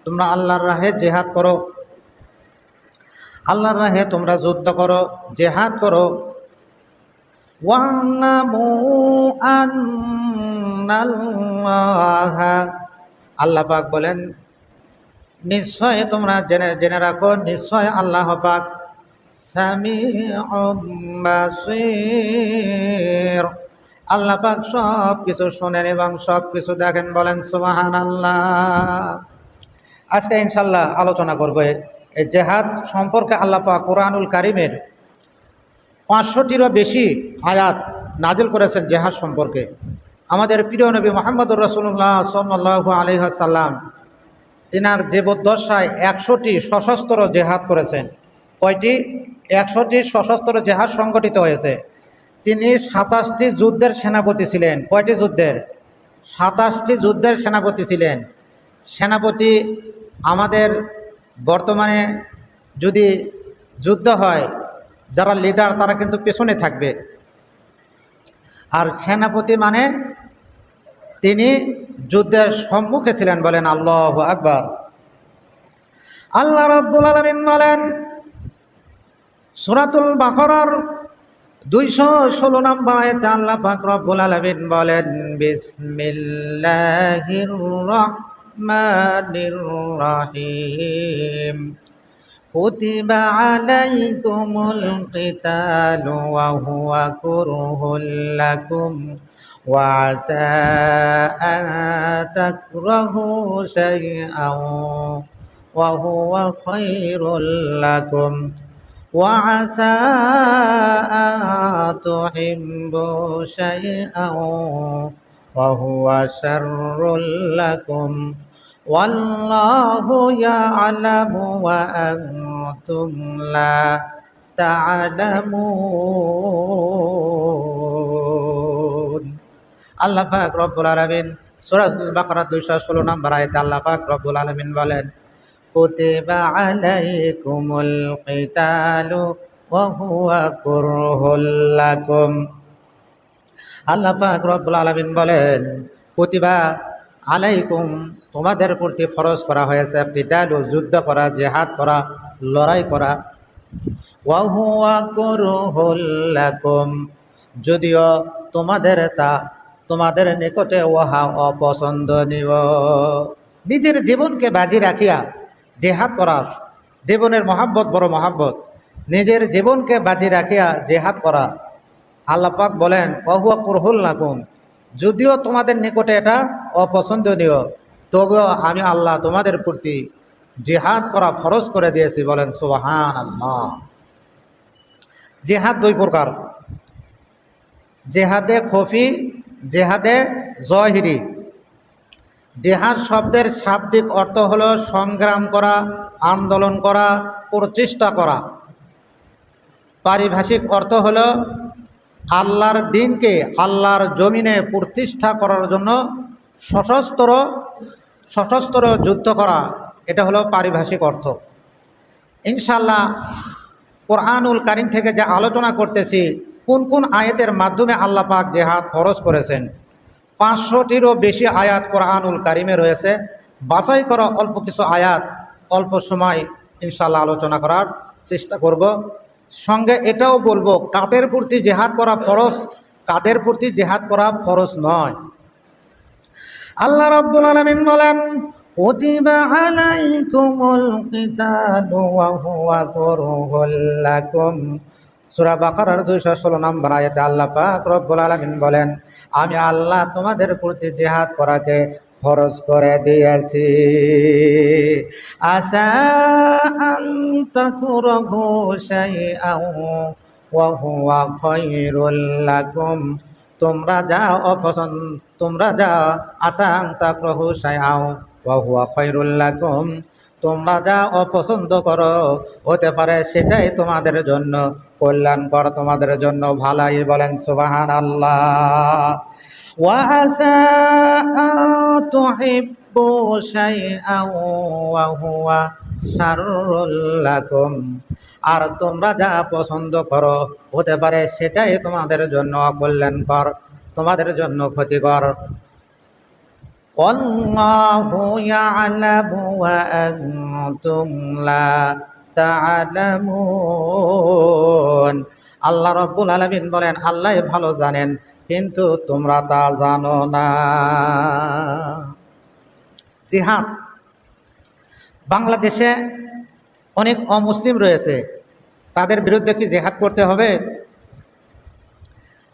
তোমরা আল্লাহর রাহে জিহাদ করো, আল্লাহর রাহে তোমরা যুদ্ধ করো, জিহাদ করো। ওয়ালামু আন্নাল্লাহ, আল্লাহ পাক বলেন নিশ্চয় তোমরা জেনে রাখো, নিশ্চয় আল্লাহ পাক সামিউম বাসীর, আল্লাহ পাক সব কিছু শোনেন এবং সব কিছু দেখেন। বলেন সুবহানাল্লাহ। আজকে ইনশাআল্লাহ আলোচনা করব এই জিহাদ সম্পর্কে। আল্লাহ পাক কুরআনুল কারীমের 500টিরও বেশি আয়াত নাজিল করেছেন জিহাদ সম্পর্কে। আমাদের প্রিয় নবী মুহাম্মদুর রাসূলুল্লাহ সাল্লাল্লাহু আলাইহি ওয়াসাল্লাম তিনার জীবদ্দশায় 100টি সশস্ত্র জিহাদ করেছেন। কয়টি? 100টি সশস্ত্র জিহাদ সংগঠিত হয়েছে। তিনি 27টি যুদ্ধের সেনাপতি ছিলেন। কয়টি যুদ্ধের? 27টি যুদ্ধের সেনাপতি ছিলেন। সেনাপতি আমাদের বর্তমানে যদি যুদ্ধ হয়, যারা লিডার তারা কিন্তু পেছনে থাকবে, আর সেনাপতি মানে তিনি যুদ্ধের সম্মুখে ছিলেন। বলেন আল্লাহু আকবার। আল্লাহ রাব্বুল আলামিন বলেন সূরাতুল বাকারার 216 নম্বর আয়াতে আল্লাহ পাক রব্বুল আলামিন বলেন বিসমিল্লাহির রহমানির রহিম কুতিবা আলাইকুমুল কিতালু ওয়া হুয়া কুরহুল লাকুম ওয়া আসা আন তাকরাহু শাইআন ওয়া হুয়া খায়রুল লাকুম ওয়া আসা আন তুহিব্বু শাইআন ওয়া হুয়া শাররুল লাকুম ওয়াল্লাহু ইয়ালামু ওয়া আনতুম লা তা'লামুন। আল্লাহ পাক রব্বুল আলামিন সূরাতুল বাকারা 216 নম্বর আয়াতে আল্লাহ পাক রব্বুল আলামিন বলেন কুতিবা আলাইকুমুল কিতালু ওয়া হুয়া কুরহুল লাকুম। আল্লাহ পাক রব্বুল আলামিন বলেন কুতিবা আলাইকুম, তোমাদের প্রতি ফরজ করা হয়েছে কিতালু, যুদ্ধ করা, জিহাদ করা, লড়াই করা। ওয়া হুয়া কুরহুল লাকুম, যদিও তোমাদের নিকটে উহা অপছন্দনীয়। নিজের জীবনকে বাজি রাখিয়া জিহাদ করা, জীবনের মহাব্বত বড় মহাব্বত, নিজের জীবনকে বাজি রাখিয়া জেহাদ করা, আল্লাহ পাক বলেন ওহুয়া কুরহুল লাকুম, যদিও তোমাদের নিকটে এটা অপছন্দনীয়, তবুও আমি আল্লাহ তোমাদের প্রতি জিহাদ করা ফরজ করে দিয়েছি। বলেন সুবহানাল্লাহ। জিহাদ দুই প্রকার, জেহাদে খফি, জেহাদে জহিরি। জেহাদ শব্দের শাব্দিক অর্থ হলো সংগ্রাম করা, আন্দোলন করা, প্রচেষ্টা করা। পারিভাষিক অর্থ হলো আল্লাহর দ্বীনকে আল্লাহর জমিনে প্রতিষ্ঠা করার জন্য সশস্ত্র যুদ্ধ করা, এটা হলো পারিভাষিক অর্থ। ইনশাআল্লাহ কোরআনুল কারীম থেকে যে আলোচনা করতেছি, কোন কোন আয়াতের মাধ্যমে আল্লাহ পাক জিহাদ ফরজ করেছেন, 500টিরও বেশি আয়াত কোরআনুল কারীমে রয়েছে। বাছাই করা অল্প কিছু আয়াত অল্প সময় ইনশাআল্লাহ আলোচনা করার চেষ্টা করব। সঙ্গে এটাও বলবো কাদের প্রতি জিহাদ করা ফরজ, কাদের প্রতি জিহাদ করা ফরজ নয়। আল্লাহ রাব্বুল আলামিন বলেন কুতিবা আলাইকুমুল কিতালু ওয়া হুয়া কুরহুল লাকুম। সূরা বাকারার 216 নম্বর আয়াতে আল্লাহ পাক রব্বুল আলামিন বলেন আমি আল্লাহ তোমাদের প্রতি জিহাদ করাকে ফরজ করে দিয়েছি। আসা আন তাকুরাহু শাইআন ওয়া হুয়া খায়রুল লাকুম। তোমরা যা আসা আন তাকুরাহু শাইআন ওয়া হুয়া খায়রুল লাকুম, তোমরা যা অপছন্দ করো হতে পারে সেটাই তোমাদের জন্য কল্যাণকর, তোমাদের জন্য ভালাই। বলেন সুবহানাল্লাহ। ওয়া আসা আন তুহিব্বু শাইআন ওয়া হুয়া শাররুল লাকুম, আর তোমরা যা পছন্দ করো হতে পারে সেটাই তোমাদের জন্য অকল্যাণকর, তোমাদের জন্য ক্ষতিকর। আল্লাহু ইয়ালামু ওয়া আনতুম লা তা'লামুন। আল্লাহ রাব্বুল আলামিন বলেন আল্লাহ ভালো জানেন কিন্তু তোমরা তা জানো না। জিহাদ, বাংলাদেশে অনেক অমুসলিম রয়েছে, তাদের বিরুদ্ধে কি জিহাদ করতে হবে?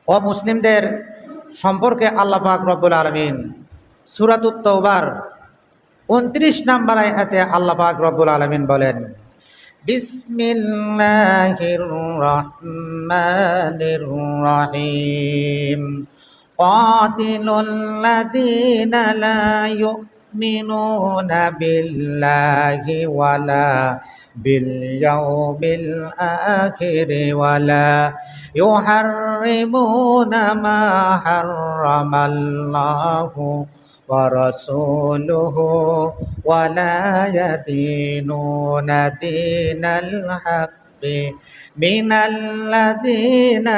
অমুসলিমদের সম্পর্কে আল্লাহ পাক রব্বুল আলামিন সূরাতুত তাওবার 29 নম্বর আয়াতে আল্লাহ পাক রব্বুল আলামিন বলেন বিসমিল্লাহির রহমানির রহিম কাতিলুল লাযীনা লা ইউমিনুনা বিল্লাহি ওয়ালা বিল ইয়াউমিল আখির ওয়ালা ইউহাররিমুনা মা হাররামাল্লাহু ওয়া রাসূলুহু ওয়ালা ইয়াদিনুনা দীনাল হাক্কি মিনাল্লাযীনা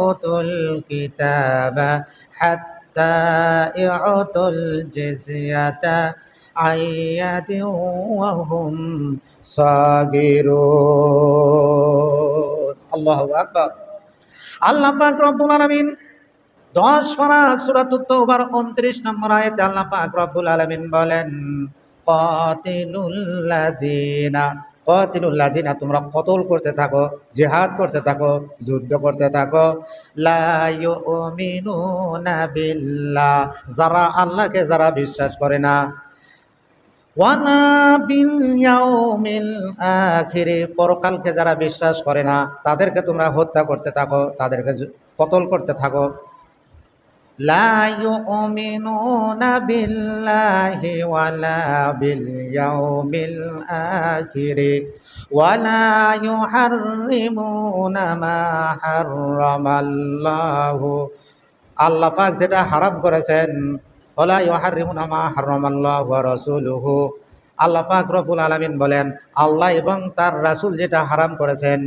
উতুল কিতাবা হাত্তা ইউতুল জিজিয়াতা আইয়াদিন ওয়া হুম সাগিরুন। আল্লাহু আকবার। আল্লাহ পাক রব্বুল আলামিন 10 পারা সূরাতুত তাওবার 29 নম্বর আয়াতে আল্লাহ পাক রব্বুল আলামিন বলেন কাতিলুল লাযীনা, তোমরা কতল করতে থাকো, জিহাদ করতে থাকো, যুদ্ধ করতে থাকো, লা ইউমিনুনা বিল্লাহ, যারা আল্লাহকে যারা বিশ্বাস করে না, ওয়ালা বিল ইয়াউমিল আখির, পরকালকে যারা বিশ্বাস করে না, তাদেরকে তোমরা হত্যা করতে থাকো, তাদেরকে কতল করতে থাকো। লা ইউমিনুনা বিল্লাহি ওয়ালা বিল ইয়াউমিল আখির ওয়ালা ইউহাররিমুনা মা হাররামাল্লাহু, আল্লাহ পাক যেটা হারাম করেছেন, ওয়ালা ইউহাররিমুনা মা হাররামাল্লাহু ওয়া রাসূলুহু, আল্লাহ পাক রব্বুল আলামিন বলেন আল্লাহ এবং তার রাসূল যেটা হারাম করেছেন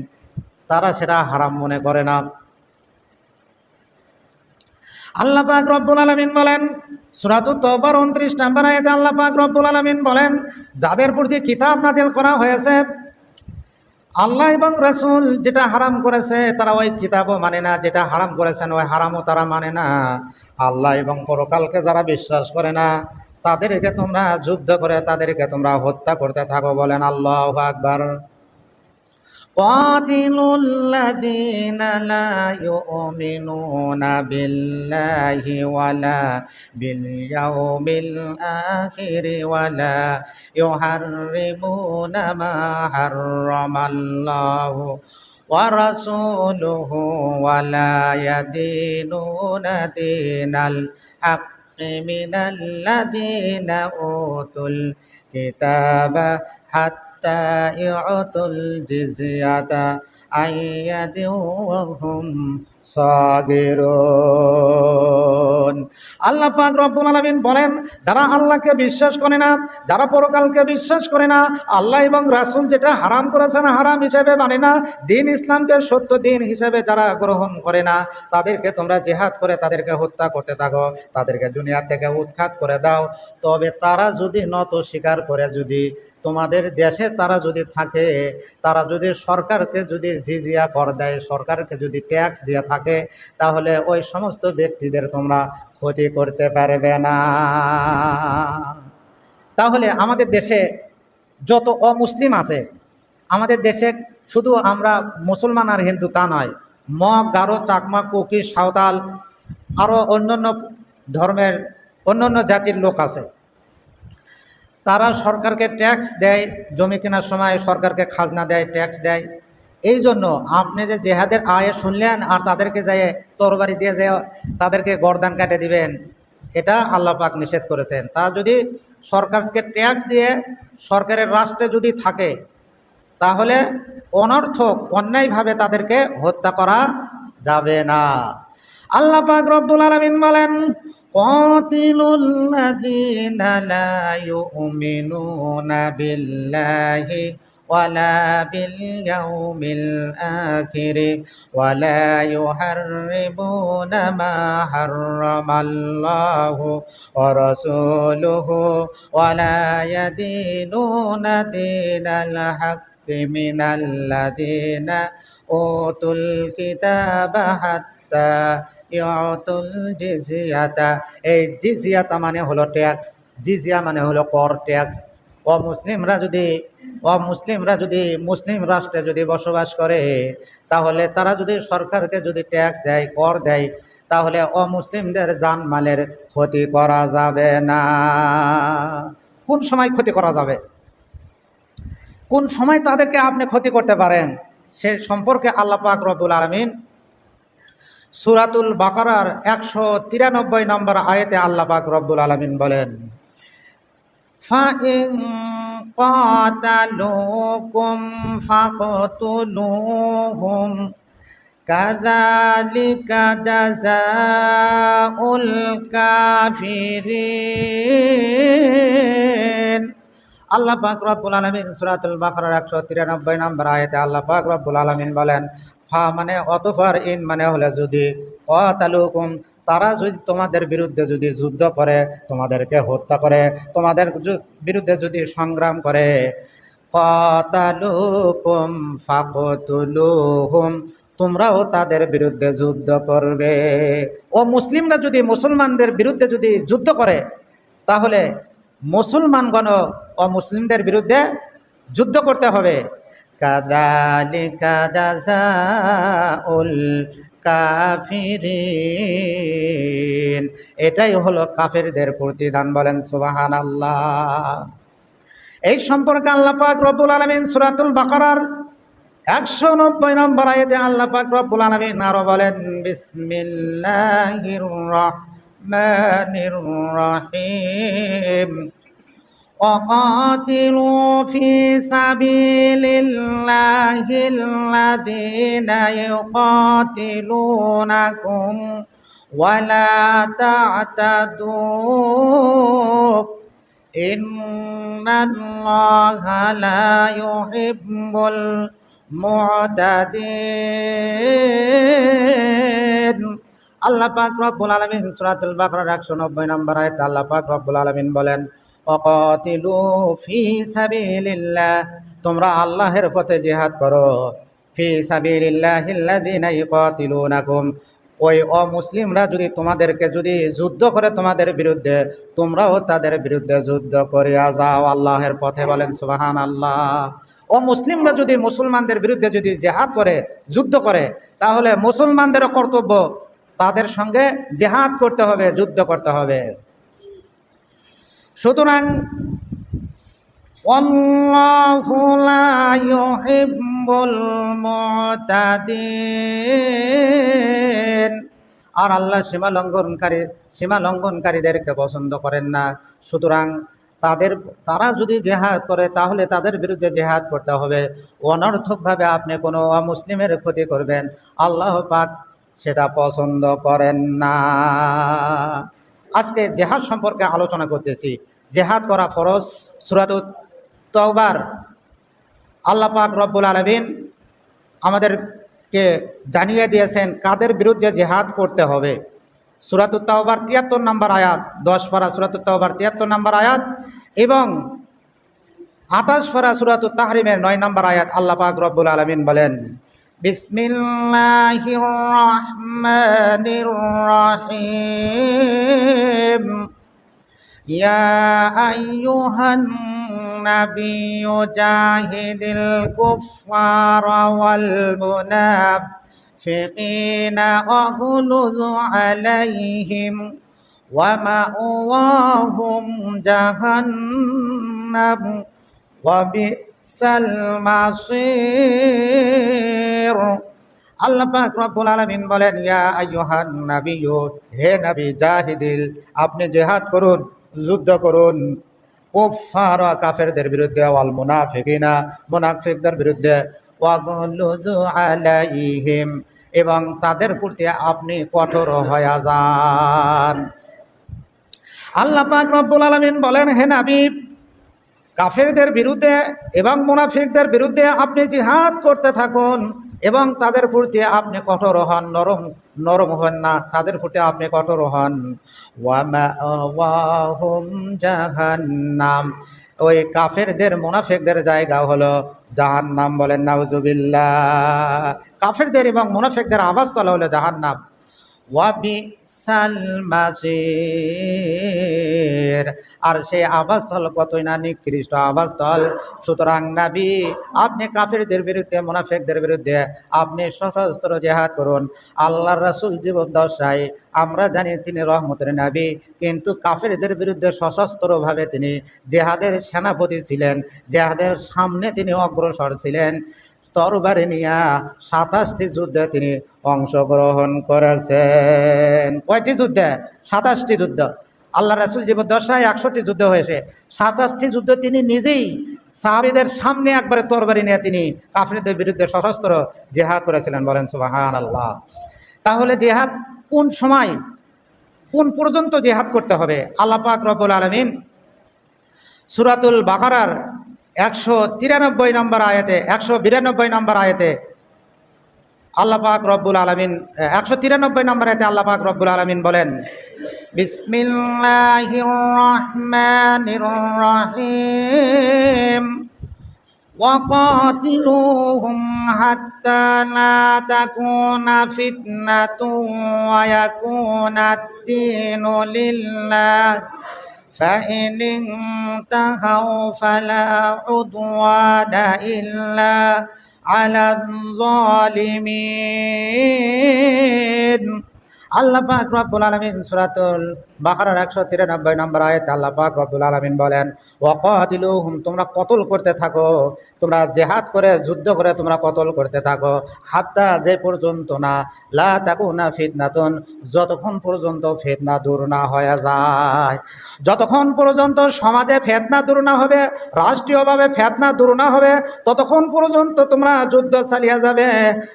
তারা সেটা হারাম মনে করে না। আল্লাহ পাক রব্বুল আলামিন বলেন সূরাতুত তাওবার 29 নম্বর আয়াতে আল্লাহ পাক রব্বুল আলামিন বলেন যাদের প্রতি কিতাব নাযিল করা হয়েছে, আল্লাহ এবং রাসূল যেটা হারাম করেছে তারা ওই কিতাবও মানে না, যেটা হারাম করেছেন ওই হারামও তারা মানে না। আল্লাহ এবং পরকালকে যারা বিশ্বাস করে না তাদেরকে তোমরা যুদ্ধ করে তাদেরকে তোমরা হত্যা করতে থাকো। বলেন আল্লাহু আকবার। قاتلوا الذين لا يؤمنون بالله ولا باليوم الآخر ولا يحرمون ما حرم الله ورسوله ولا يدينون دين الحق من الذين أوتوا الكتاب حتى يعطوا الجزية عن يد وهم সাগিরুন। আল্লাহ পাক রব্বুল আলামিন বলেন, যারা আল্লাহকে বিশ্বাস করে না, যারা পরকালকে বিশ্বাস করে না, আল্লাহ এবং রাসূল যেটা হারাম করেছেন হারাম হিসেবে মানে না, দিন ইসলামকে সত্য দিন হিসেবে যারা গ্রহণ করে না, তাদেরকে তোমরা জিহাদ করে তাদেরকে হত্যা করতে থাকো, তাদেরকে দুনিয়া থেকে উৎখাত করে দাও। তবে তারা যদি নত স্বীকার করে, যদি তোমাদের দেশে তারা যদি থাকে, তারা যদি সরকারকে যদি জিজিয়া কর দেয়, সরকারকে যদি ট্যাক্স দিয়ে থাকে, তাহলে ওই সমস্ত ব্যক্তিদের তোমরা ক্ষতি করতে পারবে না। তাহলে আমাদের দেশে যত অমুসলিম আছে, আমাদের দেশে শুধু আমরা মুসলমান আর হিন্দু তা নয়, মগ, গারো, চাকমা, কুকি, সাঁওতাল, আরও অন্যান্য ধর্মের অন্যান্য জাতির লোক আছে। তারা সরকারকে ট্যাক্স দেয়, জমি কেনার সময় সরকারকে খাজনা দেয়, ট্যাক্স দেয়। এই জন্য আপনি যে জেহাদের আয়ে শুনলেন আর তাদেরকে যায় তরবারি দিয়ে যায় তাদেরকে গর্দান কাটে দিবেন, এটা আল্লাহ পাক নিষেধ করেছেন। তা যদি সরকারকে ট্যাক্স দিয়ে সরকারের রাষ্ট্রে যদি থাকে, তাহলে অনর্থক অন্যায়ভাবে তাদেরকে হত্যা করা যাবে না। আল্লাহ পাক রব্বুল আলামিন বলেন, قاتلوا الذين لا يؤمنون بالله ولا باليوم الآخر ولا يحرمون ما حرم الله ورسوله ولا يدينون دين الحق من الذين أوتوا الكتاب حتى ইয়াতুল জিজিয়াতা। এই জিজিয়াতা মানে হলো ট্যাক্স, জিজিয়া মানে হলো কর, ট্যাক্স। অমুসলিমরা যদি মুসলিম রাষ্ট্রে যদি বসবাস করে, তাহলে তারা যদি সরকারকে যদি ট্যাক্স দেয়, কর দেয়, তাহলে অমুসলিমদের জানমালের ক্ষতি করা যাবে না। কোন সময় ক্ষতি করা যাবে, কোন সময় তাদেরকে আপনি ক্ষতি করতে পারেন, সে সম্পর্কে আল্লাহ পাক রব্বুল আলামিন সূরাতুল বাকারার 193 নম্বর আয়াতে আল্লাহ পাক রব্বুল আলামিন বলেন, ফাইন কাতালুকুম ফাকতুলুহুম কাযালিকা জাযাউল কাফিরিন। আল্লাহ পাক রব্বুল আলামিন সূরাতুল বাকারার 193 নম্বর আয়াতে আল্লাহ পাক রব্বুল আলামিন বলেন, ফা মানে অতঃপর, ইন মানে হলে যদি, কাতালুকুম তারা যদি তোমাদের বিরুদ্ধে যদি যুদ্ধ করে, তোমাদেরকে হত্যা করে, তোমাদের বিরুদ্ধে যদি সংগ্রাম করে, কাতালুকুম ফাকতুলুহুম তোমরাও তাদের বিরুদ্ধে যুদ্ধ করবে। ও মুসলিমরা যদি মুসলমানদের বিরুদ্ধে যদি যুদ্ধ করে, তাহলে মুসলমানগণ অমুসলিমদের বিরুদ্ধে যুদ্ধ করতে হবে। কাযালিকা জাযাউল কাফিরিন, এটাই হলো কাফেরদের প্রতিদান। বলেন সুবহানাল্লাহ। এই সম্পর্কে আল্লাহ পাক রব্বুল আলামিন সূরাতুল বাকারার 190 নম্বর আয়াতে আল্লাহ পাক রব্বুল আলামিন আরো বলেন, বিসমিল্লাহির রাহমানির রাহিম وقاتلوا في سبيل الله الذين يقاتلونكم ولا تعتدوا إن الله لا يحب المعتدين। আল্লাহ পাক রব্বুল আলামিন সূরাতুল বাকারার 190 নম্বর আয়াতে আল্লাহ পাক রব্বুল আলামিন বলেন, ওয়াকাতিলু ফি সাবিলিল্লাহ তোমরা আল্লাহর পথে জিহাদ করো। ফি সাবিলিল্লাহিল্লাযিনা ইউকাতিলুনাকুম ওই অমুসলিমরা যদি তোমাদেরকে যদি যুদ্ধ করে তোমাদের বিরুদ্ধে, তোমরাও তাদের বিরুদ্ধে যুদ্ধ করিয়া যাও আল্লাহর পথে। বলেন সুবহানাল্লাহ। মুসলিমরা যদি মুসলমানদের বিরুদ্ধে যদি জেহাদ করে, যুদ্ধ করে, তাহলে মুসলমানদেরও কর্তব্য তাদের সঙ্গে জেহাদ করতে হবে, যুদ্ধ করতে হবে। সুতরাং আল্লাহু লা ইউহিব্বুল মুতাদিন, আর আল্লাহ সীমা লঙ্ঘনকারীদেরকে পছন্দ করেন না। সুতরাং তারা যদি জেহাদ করে তাহলে তাদের বিরুদ্ধে জেহাদ করতে হবে। অনর্থকভাবে আপনি কোনো অমুসলিমের ক্ষতি করবেন, আল্লাহ পাক সেটা পছন্দ করেন না। আজকে জেহাদ সম্পর্কে আলোচনা করতেছি। জেহাদ করা ফরজ। সূরাতুত তাওবার আল্লাহ পাক রব্বুল আলামিন আমাদেরকে জানিয়ে দিয়েছেন কাদের বিরুদ্ধে জেহাদ করতে হবে। সূরাতুত তাওবার ৭৩ নম্বর আয়াত, 10 পারা সূরাতুত তাওবার ৭৩ নম্বর আয়াত এবং ২৮ পারা সূরাতুত তাহরিমের ৯ নম্বর আয়াত আল্লাহ পাক রব্বুল আলামিন বলেন, বিসমিল্লাহির রহমানির রহিম, ইয়া আইয়ুহান নাবিয়্যু জাহিদিল কুফফারা ওয়াল মুনাফিকিনা ওয়াগলুয আলাইহিম ওয়া মাওয়াহুম জাহান্নাম ওয়া বিসাল মাসীর। আল্লাহ পাক রব্বুল আলামিন বলেন, ইয়া আইয়ুহান নাবিয়্যু, হে নবী, জাহিদিল, আপনি জিহাদ করুন, যুদ্ধ করুন, কুফফারা, কাফেরদের বিরুদ্ধে, ওয়াল মুনাফিকিনা, মুনাফিকদের বিরুদ্ধে, ওয়াগলুযু আলাইহিম, এবং তাদের প্রতি আপনি কঠোর হয়ে যান। আল্লাহ পাক রব্বুল আলামিন বলেন, হে নবী, কাফেরদের বিরুদ্ধে এবং মুনাফিকদের বিরুদ্ধে আপনি জিহাদ করতে থাকুন এবং তাদের প্রতি আপনি কঠোর হন, নরম হন না, তাদের প্রতি আপনি কঠোর হন। ওয়া মাওয়াহুম জাহান্নাম, ওই কাফেরদের মুনাফিকদের জায়গা হলো জাহান্নাম। বলেন নাউজুবিল্লাহ। কাফেরদের এবং মুনাফিকদের আবাসস্থল হলো জাহান্নাম। ওয়া বিসাল মাসীর, আর সেই আবাসস্থল কতই না নিকৃষ্ট আবাসস্থল। সুতরাং নবী, আপনি কাফেরদের বিরুদ্ধে, মুনাফিকদের বিরুদ্ধে আপনি সশস্ত্র জিহাদ করুন। আল্লাহর রাসূল জীবদ্দশায় আমরা জানি তিনি রহমতের নবী, কিন্তু কাফেরদের বিরুদ্ধে সশস্ত্রভাবে তিনি জিহাদের সেনাপতি ছিলেন, জিহাদের সামনে তিনি অগ্রসর ছিলেন। তরবারি নিয়া ২৭টি যুদ্ধে তিনি অংশগ্রহণ করেছেন। কয়টি যুদ্ধে? ২৭টি যুদ্ধ। আল্লাহ রাসূল জীবদ্দশায় ১০০টি যুদ্ধ হয়েছে, ২৭টি যুদ্ধ তিনি নিজেই সাহাবীদের সামনে একবারে তরবারি নিয়ে তিনি কাফেরদের বিরুদ্ধে সশস্ত্র জিহাদ করেছিলেন। বলেন সুবহানাল্লাহ। তাহলে জিহাদ কোন সময়, কোন পর্যন্ত জিহাদ করতে হবে? আল্লাহ পাক রব্বুল আলামিন সূরাতুল বাকারার ১৯৩ নম্বর আয়াতে, ১৯২ নম্বর আয়াতে আল্লাহ পাক রব্বুল আলামিন, ১৯৩ নম্বর আয়াতে আল্লাহ পাক রব্বুল আলামিন বলেন, বিসমিল্লাহির রহমানির রহিম, ওয়াকাতিলুহুম হাত্তা লা তাকুনা ফিতনাতুন ওয়া ইয়াকুনাদ-দীনু লিল্লাহ, فإن انتهوا فلا عدوان إلا على الظالمين। আল্লাহ পাক রব্বুল আলামিন সূরাতুল বাকারার ১৯৩ নম্বর আয়াতে আল্লাহ পাক রব্বুল আলামিন বলেন, ওয়াকাতিলুহুম, তোমরা কতল করতে থাকো, তোমরা জিহাদ করে, যুদ্ধ করে তোমরা কতল করতে থাকো, হাত্তা, যে পর্যন্ত না, লা তাকুনা ফিতনাতুন, যতক্ষণ পর্যন্ত ফিতনা দূর না হয়ে যায়, যতক্ষণ পর্যন্ত সমাজে ফিতনা দূর না হবে, রাষ্ট্রীয়ভাবে ফিতনা দূর না হবে, ততক্ষণ পর্যন্ত তোমরা যুদ্ধ চালিয়ে যাবে।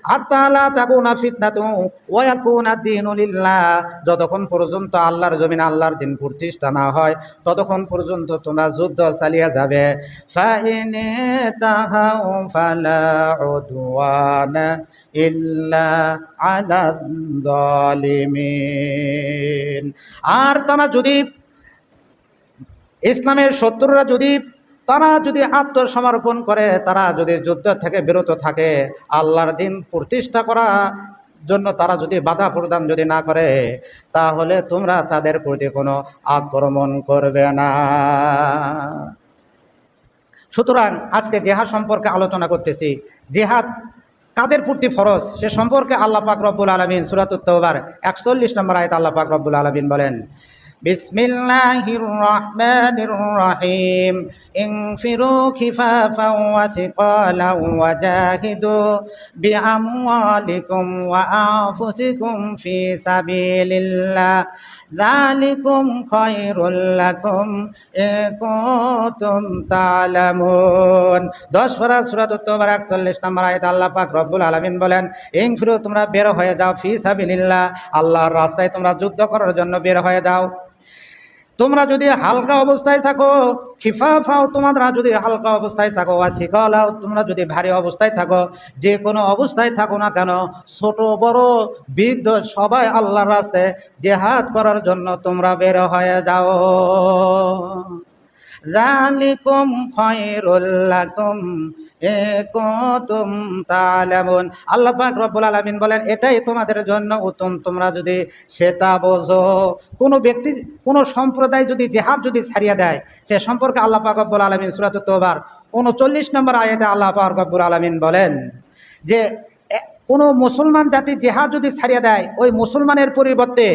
হাত্তা লা তাকুনা ফিতনাতুন ওয়া ইয়াকুনাদ-দীনু লিল্লাহ, যতক্ষণ পর্যন্ত আল্লাহর জমিন, আল্লাহর দিন প্রতিষ্ঠা না হয়, ততক্ষণ পর্যন্ত তোমরা যুদ্ধ চালিয়ে যাবে। ফাইন তাহাউ ফালা উদওয়ানা ইল্লা আলাল যালিমিন। আর তারা যদি, ইসলামের শত্রুরা যদি, তারা যদি আত্মসমর্পণ করে, তারা যদি যুদ্ধ থেকে বিরত থাকে, আল্লাহর দিন প্রতিষ্ঠা করা জন্য তারা যদি বাধা প্রদান যদি না করে, তাহলে তোমরা তাদের প্রতি কোনো আক্রমণ করবে না। সুতরাং আজকে জেহাদ সম্পর্কে আলোচনা করতেছি। জেহাদ কাদের প্রতি ফরজ সে সম্পর্কে আল্লাহ পাক রব্বুল আলামিন সূরাতুত তাওবার 41 নম্বর আয়াতে আল্লাহ পাক রব্বুল আলামিন বলেন, বিসমিল্লাহির রহমানির রহিম ইনফিরু খিফাফাও ওয়া সিকালাও ওয়া জাহিদু বিআমওয়ালিকুম ওয়া আনফুসিকুম ফি সাবিলিল্লাহ যালিকুম খায়রুল লাকুম ইন কুনতুম তা'লামুন। 10 পারা সূরাতুত তাওবার 41 নম্বর আয়াতে আল্লাহ পাক রব্বুল আলামিন বলেন, ইনফিরু তোমরা বের হয়ে যাও, ফি সাবিলিল্লাহ আল্লাহর রাস্তায় তোমরা যুদ্ধ করার জন্য বের হয়ে যাও। তোমরা যদি হালকা অবস্থায় থাকো, খিফাফাও তোমরা যদি হালকা অবস্থায় থাকো, ওয়া সিকালাও তোমরা যদি ভারী অবস্থায় থাকো, যে কোনো অবস্থায় থাকো না কেন, ছোট বড় বৃদ্ধ সবাই আল্লাহর রাস্তায় জিহাদ করার জন্য তোমরা বের হয়ে যাও। যালিকুম খায়রুল লাকুম ইন কুনতুম তা'লামুন। আল্লাহ পাক রব্বুল আলামিন বলেন, এটাই তোমাদের জন্য উত্তম তোমরা যদি সেটা বোঝো। কোনো ব্যক্তি কোনো সম্প্রদায় যদি জিহাদ যদি ছাড়িয়ে দেয়, সে সম্পর্কে আল্লাহ পাক রব্বুল আলামিন সূরাতুত তাওবার 39 নম্বর আয়াতে আল্লাহ পাক রব্বুল আলামিন বলেন যে কোনো মুসলমান জাতি জিহাদ যদি ছাড়িয়ে দেয়, ওই মুসলমানের পরিবর্তে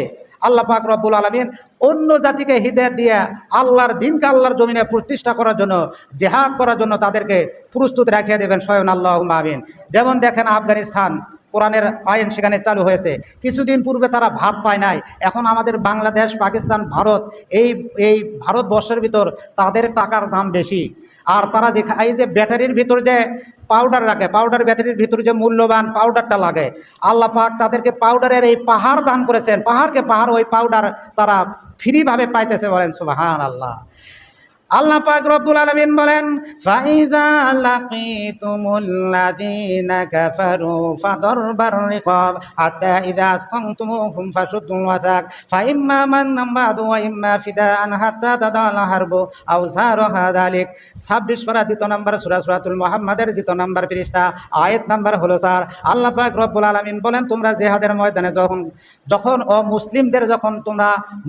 আল্লাহ পাক রব্বুল আলামিন অন্য জাতিকে হিদায়াত দিয়ে আল্লাহর দ্বীনকে আল্লাহর জমিনে প্রতিষ্ঠা করার জন্য, জিহাদ করার জন্য তাদেরকে প্রস্তুত রাখিয়ে দেবেন স্বয়ং আল্লাহুম্মা আমিন। যেমন দেখেন আফগানিস্তান, কোরআনের আইন সেখানে চালু হয়েছে। কিছুদিন পূর্বে তারা ভাত পায় নাই, এখন আমাদের বাংলাদেশ, পাকিস্তান, ভারত এই ভারতবর্ষের ভিতর তাদের টাকার দাম বেশি। আর তারা যে এই যে ব্যাটারির ভিতর যে পাউডার রাখে, পাউডার ব্যাটারির ভিতরে যে মূল্যবান পাউডারটা লাগে, আল্লাহ পাক তাদেরকে পাউডারের এই পাহাড় দান করেছেন। পাহাড়কে পাহাড় ওই পাউডার তারা ফ্রিভাবে পাইতেছে, বলেন সুবহানাল্লাহ। আল্লাহ পাক রব্বুল আলামিন বলেন, ফাইযা লাকিতুমুল্লাযীনা কাফারু ফাদরবার রিকাব হাত্তা ইযা আসকানতুমুহুম ফাশুদ্দুল ওয়াসাক ফাইম্মা মান্নাম বা'দু ওয়া ইম্মা ফিদাআন হাত্তা তাদাল হারবু আও সারাহা যালিক। 26 পারা 2 নম্বর সূরা সূরাতুল মুহাম্মাদের 2 নম্বর পৃষ্ঠা, আয়াত নাম্বার হলো 4। আল্লাহ পাক রব্বুল আলামিন বলেন, তোমরা জিহাদের ময়দানে যখন অমুসলিমদের যখন তোমরা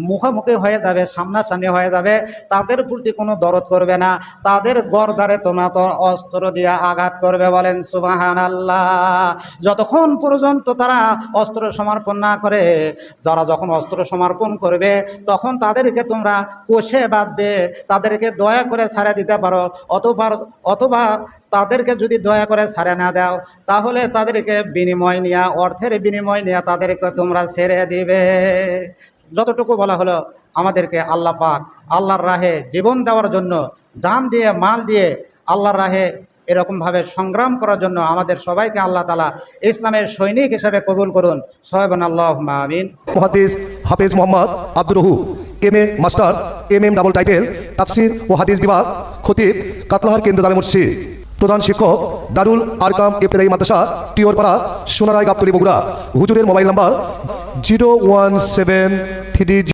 মুখোমুখি হয়ে যাবে, সামনাসামনি হয়ে যাবে, তাদের প্রতি কোনো দরদ করবে না, তাদের গর্দারে তোমরা তো অস্ত্র দিয়ে আঘাত করবে, বলেন সুবহানাল্লাহ। যতক্ষণ পর্যন্ত তারা অস্ত্র সমর্পণ না করে, যারা যখন অস্ত্র সমর্পণ করবে তখন তাদেরকে তোমরা কষে বাঁধবে, তাদেরকে দয়া করে ছাড়া দিতে পারো, অথবা তাদেরকে যদি দয়া করে ছাড়ে না দাও, তাহলে তাদেরকে বিনিময় নিয়ে, অর্থের বিনিময় নিয়ে তাদেরকে তোমরা ছেড়ে দিবে। যতটুকু বলা হলো, আমাদেরকে আল্লাহ পাক আল্লাহর রাহে জীবন দেওয়ার জন্য, জান দিয়ে মাল দিয়ে আল্লাহর রাহে এরকমভাবে সংগ্রাম করার জন্য আমাদের সবাইকে আল্লাহ তাআলা ইসলামের সৈনিক হিসেবে কবুল করুন। সয়বান আল্লাহুম্মা আমিন। মুহাদ্দিস হাফেজ মোহাম্মদ আব্দুর রহু, MA. Master, MM double title, তাফসির ও হাদিস বিভাগ, খতিব, কাতলাহার কেন্দ্র জামে মসজিদ। প্রধান শিক্ষক, দারুল আরকাম ইবতেদায়ী মাদ্রাসা, টিওরপাড়া, সোনারায়, গাবতলী, বগুড়া। হুজুরের মোবাইল নাম্বার 01730